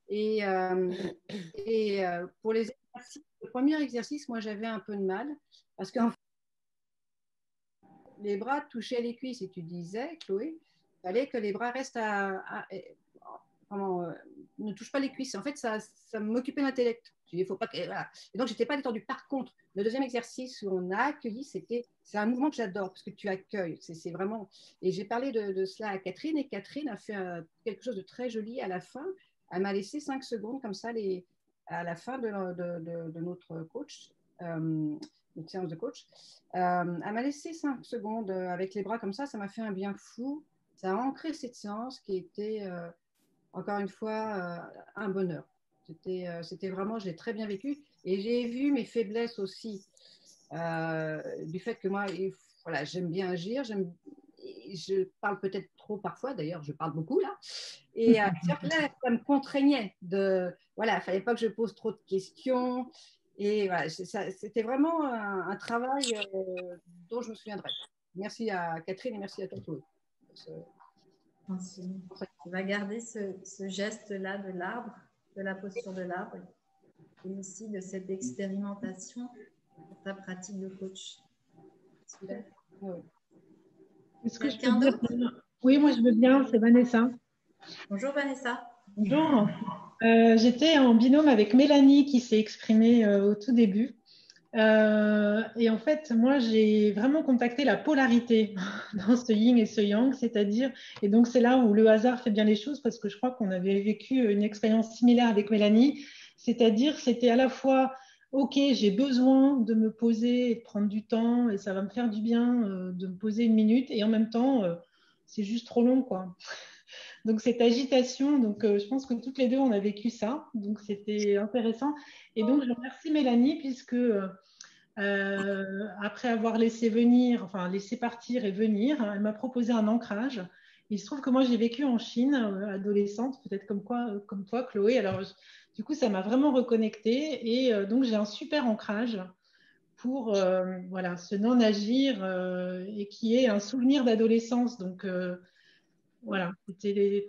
U: Et pour les exercices, le premier exercice, moi, j'avais un peu de mal parce que les bras touchaient les cuisses. Et tu disais, Chloé, il fallait que les bras restent ne touchent pas les cuisses. En fait, ça m'occupait l'intellect. Il faut pas que, voilà. Et donc, je n'étais pas détendue. Par contre, le deuxième exercice où on a accueilli, c'est un mouvement que j'adore parce que tu accueilles. C'est vraiment. Et j'ai parlé de cela à Catherine et Catherine a fait quelque chose de très joli à la fin. Elle m'a laissé 5 secondes comme ça à la fin de notre coach, notre séance de coach. Elle m'a laissé 5 secondes avec les bras comme ça m'a fait un bien fou. Ça a ancré cette séance qui était, encore une fois, un bonheur. C'était vraiment, je l'ai très bien vécu. Et j'ai vu mes faiblesses aussi, du fait que moi, voilà, j'aime bien agir. Je parle peut-être trop parfois, d'ailleurs, je parle beaucoup là. Et là, ça me contraignait voilà, il ne fallait pas que je pose trop de questions. Et voilà, c'était vraiment un travail dont je me souviendrai. Merci à Catherine et merci à toi, Chloé.
D: On va garder ce geste-là de l'arbre, de la posture de l'arbre, et aussi de cette expérimentation pour ta pratique de coach. Super.
V: Est-ce que je peux dire... Oui, moi je veux bien, c'est Vanessa.
D: Bonjour Vanessa.
V: Bonjour. J'étais en binôme avec Mélanie qui s'est exprimée au tout début. Et en fait, moi, j'ai vraiment contacté la polarité dans ce yin et ce yang, c'est-à-dire, et donc c'est là où le hasard fait bien les choses parce que je crois qu'on avait vécu une expérience similaire avec Mélanie, c'est-à-dire c'était à la fois, ok, j'ai besoin de me poser et de prendre du temps et ça va me faire du bien de me poser 1 minute et en même temps, c'est juste trop long, quoi. Donc cette agitation, donc je pense que toutes les deux on a vécu ça, donc c'était intéressant. Et donc je remercie Mélanie puisque après avoir laissé partir et venir, elle m'a proposé un ancrage. Il se trouve que moi j'ai vécu en Chine, adolescente, peut-être comme toi Chloé. Alors du coup ça m'a vraiment reconnectée et donc j'ai un super ancrage pour voilà, ce non-agir et qui est un souvenir d'adolescence. Donc voilà, c'était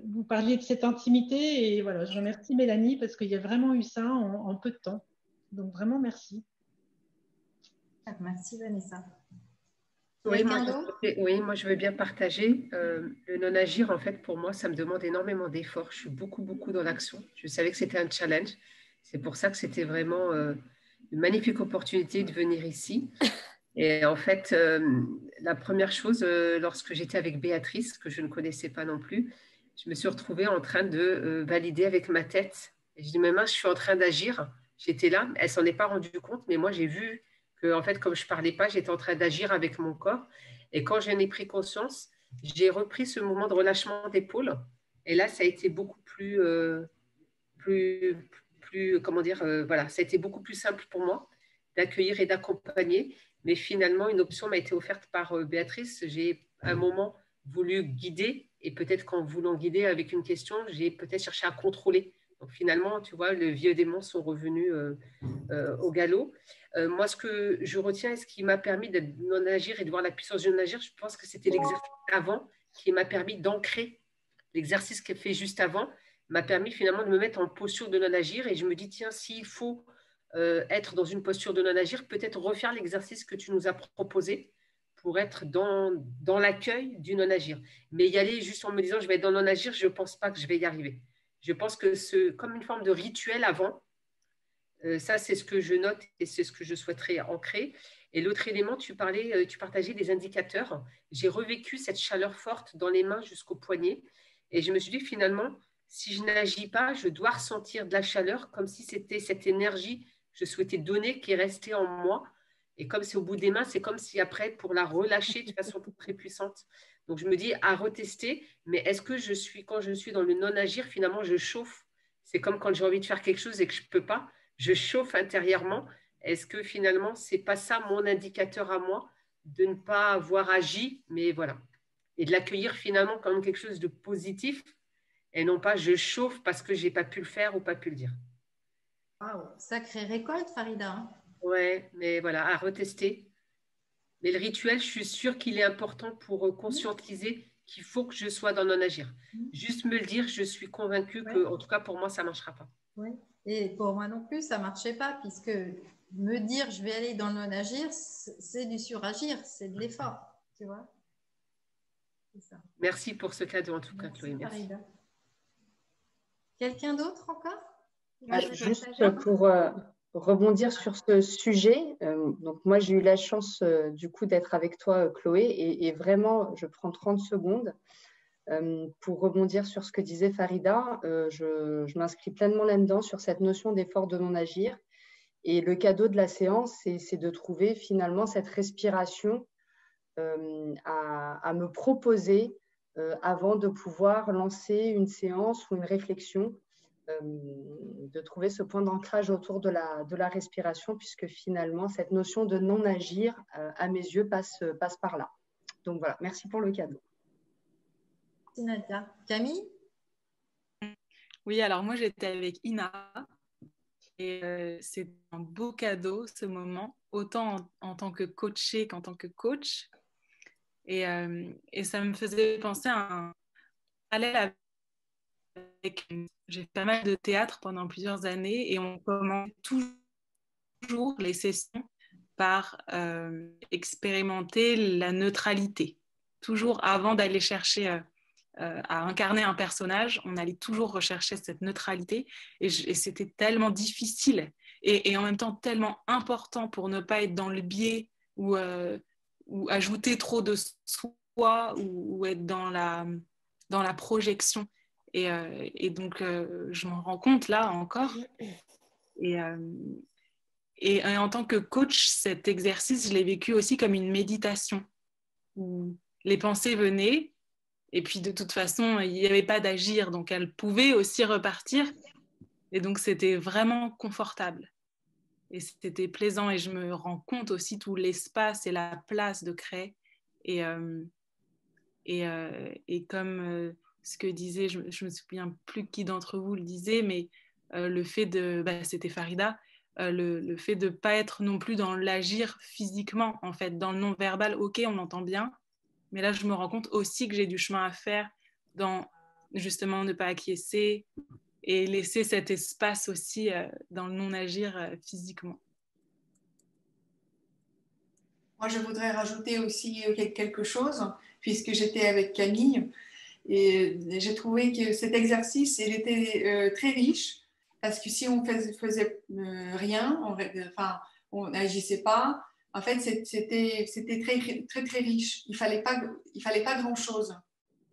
V: vous parliez de cette intimité et voilà, je remercie Mélanie parce qu'il y a vraiment eu ça en peu de temps. Donc vraiment merci.
D: Merci Vanessa.
H: Oui, moi je veux bien partager. Le non-agir, en fait, pour moi, ça me demande énormément d'efforts. Je suis beaucoup dans l'action. Je savais que c'était un challenge. C'est pour ça que c'était vraiment une magnifique opportunité de venir ici. Et en fait, la première chose, lorsque j'étais avec Béatrice, que je ne connaissais pas non plus, je me suis retrouvée en train de valider avec ma tête. Et je dis, mais mince, je suis en train d'agir. J'étais là, elle ne s'en est pas rendue compte, mais moi, j'ai vu que, en fait, comme je ne parlais pas, j'étais en train d'agir avec mon corps. Et quand j'en ai pris conscience, j'ai repris ce moment de relâchement d'épaule. Et là, ça a été beaucoup plus plus, comment dire, voilà, ça a été beaucoup plus simple pour moi d'accueillir et d'accompagner. Mais finalement, une option m'a été offerte par Béatrice. J'ai à un moment voulu guider, et peut-être qu'en voulant guider avec une question, j'ai peut-être cherché à contrôler. Donc finalement, tu vois, le vieux démon sont revenus au galop. Moi, ce que je retiens et ce qui m'a permis de non-agir et de voir la puissance du non-agir, je pense que c'était l'exercice avant qui m'a permis d'ancrer. L'exercice qu'elle fait juste avant m'a permis finalement de me mettre en posture de non-agir, et je me dis, tiens, s'il faut être dans une posture de non-agir, peut-être refaire l'exercice que tu nous as proposé pour être dans l'accueil du non-agir. Mais y aller juste en me disant, je vais être dans le non-agir, je ne pense pas que je vais y arriver. Je pense que comme une forme de rituel avant, ça, c'est ce que je note et c'est ce que je souhaiterais ancrer. Et l'autre élément, tu partageais des indicateurs. J'ai revécu cette chaleur forte dans les mains jusqu'au poignet. Et je me suis dit, finalement, si je n'agis pas, je dois ressentir de la chaleur comme si c'était cette énergie que je souhaitais donner qui est restée en moi. Et comme c'est au bout des mains, c'est comme si après, pour la relâcher de façon très puissante. Donc, je me dis à retester, mais est-ce que quand je suis dans le non-agir, finalement, je chauffe. C'est comme quand j'ai envie de faire quelque chose et que je ne peux pas. Je chauffe intérieurement. Est-ce que finalement, ce n'est pas ça mon indicateur à moi, de ne pas avoir agi, mais voilà. Et de l'accueillir finalement comme quelque chose de positif, et non pas je chauffe parce que je n'ai pas pu le faire ou pas pu le dire.
D: Waouh, sacrée récolte, Farida.
H: Ouais, mais voilà, à retester. Mais le rituel, je suis sûre qu'il est important pour conscientiser qu'il faut que je sois dans le non-agir. Juste me le dire, je suis convaincue que, en tout cas pour moi, ça ne marchera pas.
D: Oui. Et pour moi non plus, ça ne marchait pas, puisque me dire je vais aller dans le non-agir, c'est du suragir, c'est de l'effort, tu vois. C'est ça.
H: Merci pour ce cadeau, en tout cas, Chloé. Merci.
D: Farida. Quelqu'un d'autre encore?
B: Juste pour rebondir sur ce sujet, donc moi j'ai eu la chance du coup d'être avec toi, Chloé, et vraiment je prends 30 secondes pour rebondir sur ce que disait Farida. Je m'inscris pleinement là-dedans sur cette notion d'effort de non-agir, et le cadeau de la séance, c'est de trouver finalement cette respiration à me proposer avant de pouvoir lancer une séance ou une réflexion. De trouver ce point d'ancrage autour de la respiration, puisque finalement, cette notion de non-agir, à mes yeux, passe par là. Donc voilà, merci pour le cadeau.
D: Merci Nadia. Camille?
G: Oui, alors moi, j'étais avec Ina, et c'est un beau cadeau, ce moment, autant en tant que coachée qu'en tant que coach. Et ça me faisait penser à un parallèle avec... J'ai fait pas mal de théâtre pendant plusieurs années, et on commence toujours les sessions par expérimenter la neutralité. Toujours avant d'aller chercher à incarner un personnage, on allait toujours rechercher cette neutralité, et c'était tellement difficile et en même temps tellement important pour ne pas être dans le biais ou ajouter trop de soi ou être dans la projection. Et donc, je m'en rends compte là encore. Et en tant que coach, cet exercice, je l'ai vécu aussi comme une méditation, où les pensées venaient, et puis de toute façon, il n'y avait pas d'agir, donc elles pouvaient aussi repartir. Et donc, c'était vraiment confortable. Et c'était plaisant, et je me rends compte aussi tout l'espace et la place de créer. Et comme... ce que disait, je me souviens plus qui d'entre vous le disait, mais le fait de, c'était Farida, le fait de ne pas être non plus dans l'agir physiquement, en fait, dans le non-verbal, ok, on entend bien, mais là, je me rends compte aussi que j'ai du chemin à faire dans, justement, ne pas acquiescer et laisser cet espace aussi dans le non-agir physiquement.
W: Moi, je voudrais rajouter aussi quelque chose, puisque j'étais avec Camille. Et j'ai trouvé que cet exercice, il était très riche, parce que si on faisait rien, on n'agissait pas, en fait, c'était très, très riche. Il fallait pas grand-chose.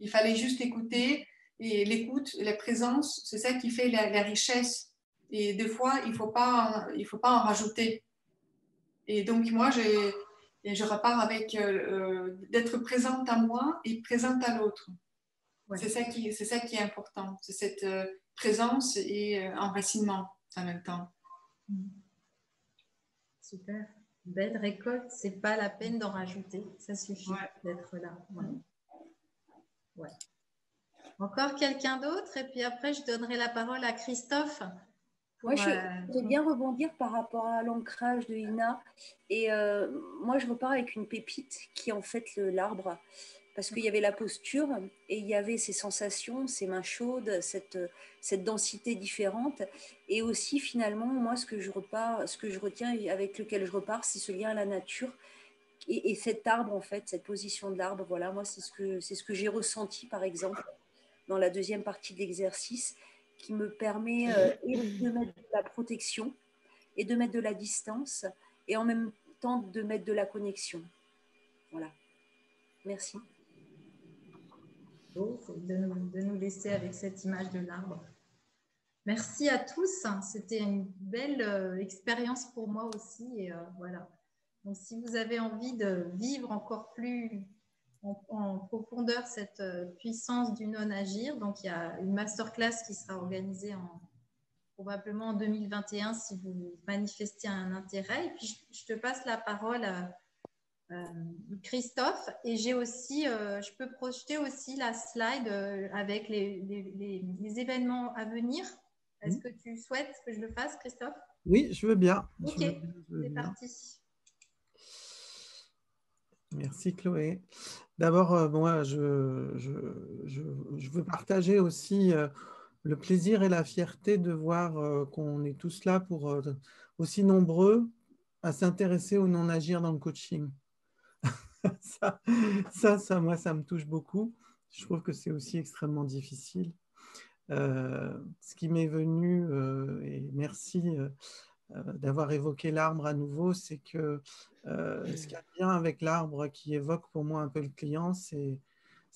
W: Il fallait juste écouter, et l'écoute, la présence, c'est ça qui fait la richesse. Et des fois, il faut pas en rajouter. Et donc, moi, je repars avec d'être présente à moi et présente à l'autre. Ouais. C'est ça qui est important, c'est cette présence et enracinement. en même temps.
D: Super. Belle récolte, c'est pas la peine d'en rajouter, ça suffit d'être là. Ouais. Encore quelqu'un d'autre et puis après je donnerai la parole à Christophe.
I: Moi, je voudrais bien rebondir par rapport à l'ancrage de Ina. Et moi, je repars avec une pépite qui est en fait l'arbre. Parce qu'il y avait la posture et il y avait ces sensations, ces mains chaudes, cette densité différente. Et aussi, finalement, moi, ce que je retiens et avec lequel je repars, c'est ce lien à la nature. Et cet arbre, en fait, cette position de l'arbre, voilà, moi, c'est ce que j'ai ressenti, par exemple, dans la deuxième partie de l'exercice, qui me permet de mettre de la protection et de mettre de la distance et en même temps de mettre de la connexion. Voilà. Merci.
D: De nous laisser avec cette image de l'arbre. Merci à tous. C'était une belle expérience pour moi aussi. Et voilà. Donc, si vous avez envie de vivre encore plus en profondeur cette puissance du non-agir, donc il y a une masterclass qui sera organisée probablement en 2021 si vous manifestez un intérêt. Et puis, je te passe la parole à Christophe. Et j'ai aussi, je peux projeter aussi la slide avec les événements à venir. Est-ce que tu souhaites que je le fasse, Christophe?
M: Oui, je veux bien.
D: Ok, c'est parti.
M: Merci Chloé. D'abord, moi, je veux partager aussi le plaisir et la fierté de voir qu'on est tous là pour aussi nombreux à s'intéresser au non-agir dans le coaching. ça, moi, ça me touche beaucoup. Je trouve que c'est aussi extrêmement difficile. Ce qui m'est venu, et merci d'avoir évoqué l'arbre à nouveau, c'est que ce qu'il y a de bien avec l'arbre qui évoque pour moi un peu le client, c'est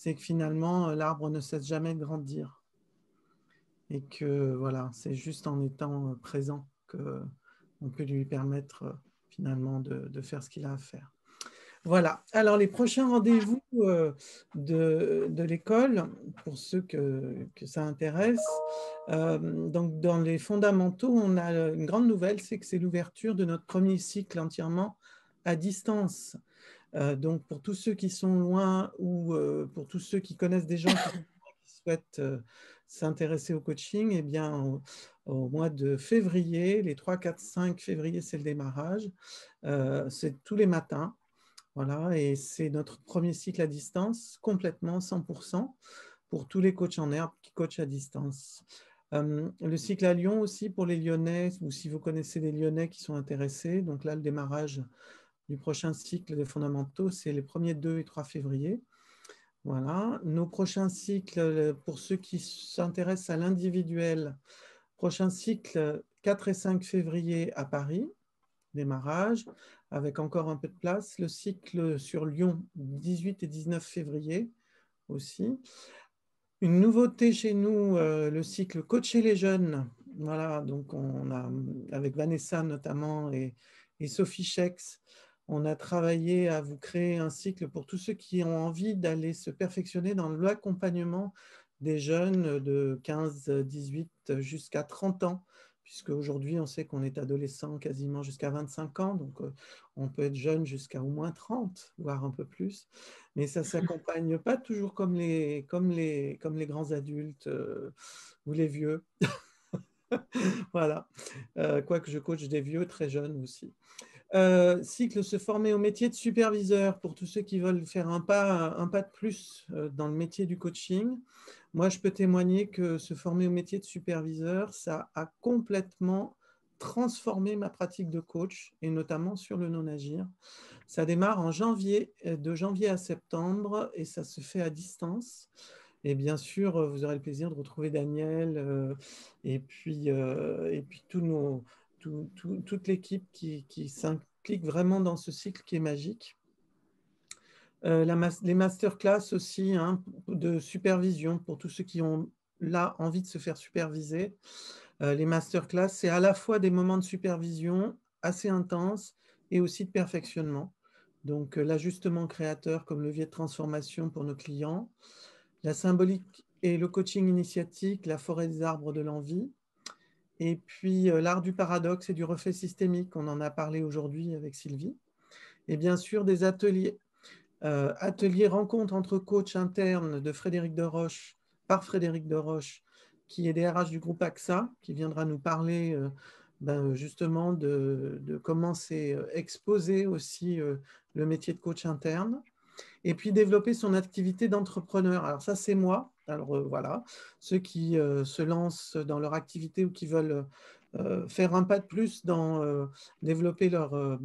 M: que finalement, l'arbre ne cesse jamais de grandir. Et que voilà, c'est juste en étant présent qu'on peut lui permettre finalement de faire ce qu'il a à faire. Voilà. Alors, les prochains rendez-vous de l'école, pour ceux que ça intéresse, donc dans les fondamentaux, on a une grande nouvelle, c'est que c'est l'ouverture de notre premier cycle entièrement à distance. Donc, pour tous ceux qui sont loin ou pour tous ceux qui connaissent des gens qui souhaitent s'intéresser au coaching, eh bien, au mois de février, les 3, 4, 5 février, c'est le démarrage. C'est tous les matins. Voilà, et c'est notre premier cycle à distance, complètement 100%, pour tous les coachs en herbe qui coachent à distance. Le cycle à Lyon aussi pour les Lyonnais, ou si vous connaissez des Lyonnais qui sont intéressés. Donc là, le démarrage du prochain cycle des fondamentaux, c'est les 1er, 2 et 3 février. Voilà. Nos prochains cycles, pour ceux qui s'intéressent à l'individuel, prochain cycle 4 et 5 février à Paris, démarrage, avec encore un peu de place. Le cycle sur Lyon, 18 et 19 février aussi. Une nouveauté chez nous, le cycle Coacher les jeunes. Voilà, donc on a, avec Vanessa notamment et Sophie Schex, on a travaillé à vous créer un cycle pour tous ceux qui ont envie d'aller se perfectionner dans l'accompagnement des jeunes de 15, 18 jusqu'à 30 ans. Puisque aujourd'hui, on sait qu'on est adolescent quasiment jusqu'à 25 ans, donc on peut être jeune jusqu'à au moins 30, voire un peu plus. Mais ça ne s'accompagne pas toujours comme les grands adultes ou les vieux. Voilà. Quoique je coach des vieux très jeunes aussi. Cycle se former au métier de superviseur pour tous ceux qui veulent faire un pas de plus dans le métier du coaching. Moi, je peux témoigner que se former au métier de superviseur, ça a complètement transformé ma pratique de coach et notamment sur le non-agir. Ça démarre en janvier, de janvier à septembre et ça se fait à distance. Et bien sûr, vous aurez le plaisir de retrouver Daniel et puis toute l'équipe qui s'implique vraiment dans ce cycle qui est magique. Les masterclass aussi de supervision pour tous ceux qui ont là envie de se faire superviser. Les masterclass, c'est à la fois des moments de supervision assez intenses et aussi de perfectionnement. Donc l'ajustement créateur comme levier de transformation pour nos clients, la symbolique et le coaching initiatique, la forêt des arbres de l'envie, Et puis, l'art du paradoxe et du reflet systémique, on en a parlé aujourd'hui avec Sylvie. Et bien sûr, des ateliers. Atelier rencontre entre coachs internes de Frédéric Deroche, par Frédéric Deroche, qui est DRH du groupe AXA, qui viendra nous parler justement de comment c'est exposé aussi le métier de coach interne. Et puis développer son activité d'entrepreneur. Alors ça, c'est moi. Alors voilà, ceux qui se lancent dans leur activité ou qui veulent faire un pas de plus dans développer leur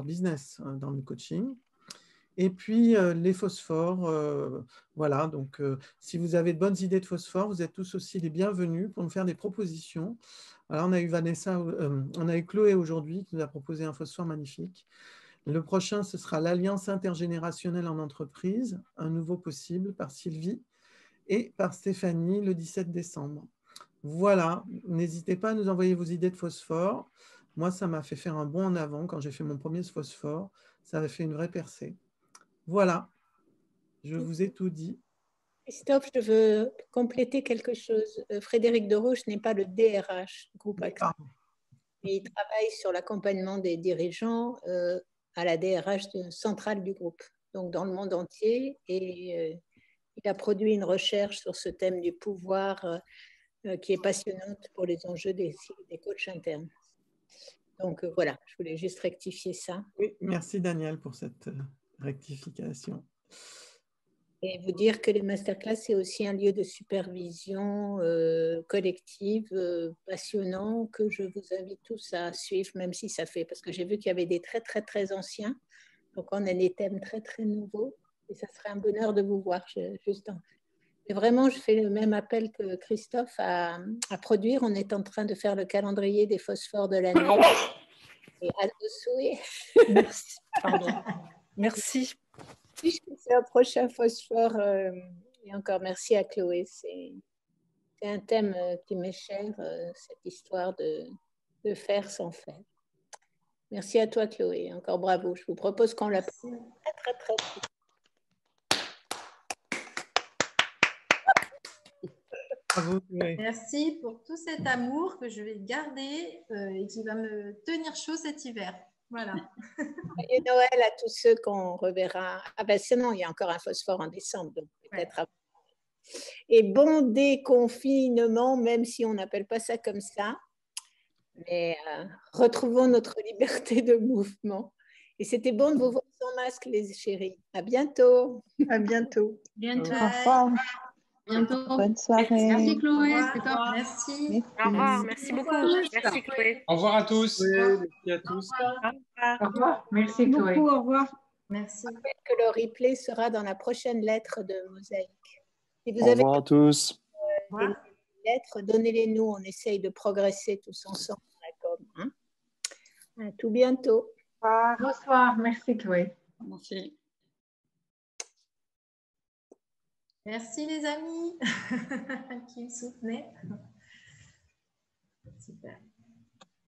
M: business dans le coaching. Et puis les phosphores, voilà, donc si vous avez de bonnes idées de phosphore, vous êtes tous aussi les bienvenus pour nous faire des propositions. Alors on a eu on a eu Chloé aujourd'hui qui nous a proposé un phosphore magnifique. Le prochain, ce sera l'Alliance intergénérationnelle en entreprise, un nouveau possible, par Sylvie et par Stéphanie le 17 décembre. Voilà, n'hésitez pas à nous envoyer vos idées de phosphore. Moi, ça m'a fait faire un bond en avant quand j'ai fait mon premier phosphore. Ça avait fait une vraie percée. Voilà, je vous ai tout dit.
A: Christophe, je veux compléter quelque chose. Frédéric Deroche n'est pas le DRH du groupe AXA. Il travaille sur l'accompagnement des dirigeants à la DRH centrale du groupe, donc dans le monde entier. Et il a produit une recherche sur ce thème du pouvoir qui est passionnante pour les enjeux des coachs internes. Donc voilà, je voulais juste rectifier ça.
M: Oui, merci Daniel pour cette rectification.
A: Et vous dire que les masterclass, c'est aussi un lieu de supervision collective passionnant que je vous invite tous à suivre, même si ça fait, parce que j'ai vu qu'il y avait des très, très, très anciens. Donc, on a des thèmes très, très nouveaux. Et ça serait un bonheur de vous voir. Et vraiment, je fais le même appel que Christophe à produire. On est en train de faire le calendrier des phosphores de l'année. Et à vos souhaits.
C: Merci. Pardon. Merci.
A: Puisque c'est un prochain phosphore, et encore merci à Chloé, c'est un thème qui m'est cher, cette histoire de faire sans faire. Merci à toi Chloé, encore bravo. Je vous propose qu'on l'apprenne très très très vite.
M: Bravo, Chloé.
D: Merci pour tout cet amour que je vais garder et qui va me tenir chaud cet hiver. Voilà.
A: Et Noël à tous ceux qu'on reverra. Ah ben sinon, il y a encore un phosphore en décembre, donc peut-être avant. Et bon déconfinement, même si on n'appelle pas ça comme ça. Mais retrouvons notre liberté de mouvement. Et c'était bon de vous voir sans masque, les chéris. À bientôt.
P: À bientôt.
R: Bientôt.
L: Au revoir.
R: Bientôt.
L: Bonne soirée.
R: Merci Chloé.
D: Merci.
C: Au revoir. Merci beaucoup. Merci Chloé.
N: Au revoir à tous.
M: Merci à tous.
B: Au revoir. Merci Chloé.
U: Beaucoup, au revoir.
D: Merci.
A: Je rappelle que le replay sera dans la prochaine lettre de Mosaïque. Si vous
O: Au
A: avez
O: revoir à tous.
A: des lettres, donnez-les nous. On essaye de progresser tous ensemble dans la com. À tout bientôt.
B: Bonsoir. Merci Chloé.
C: Merci.
D: Merci les amis qui me soutenaient. Super.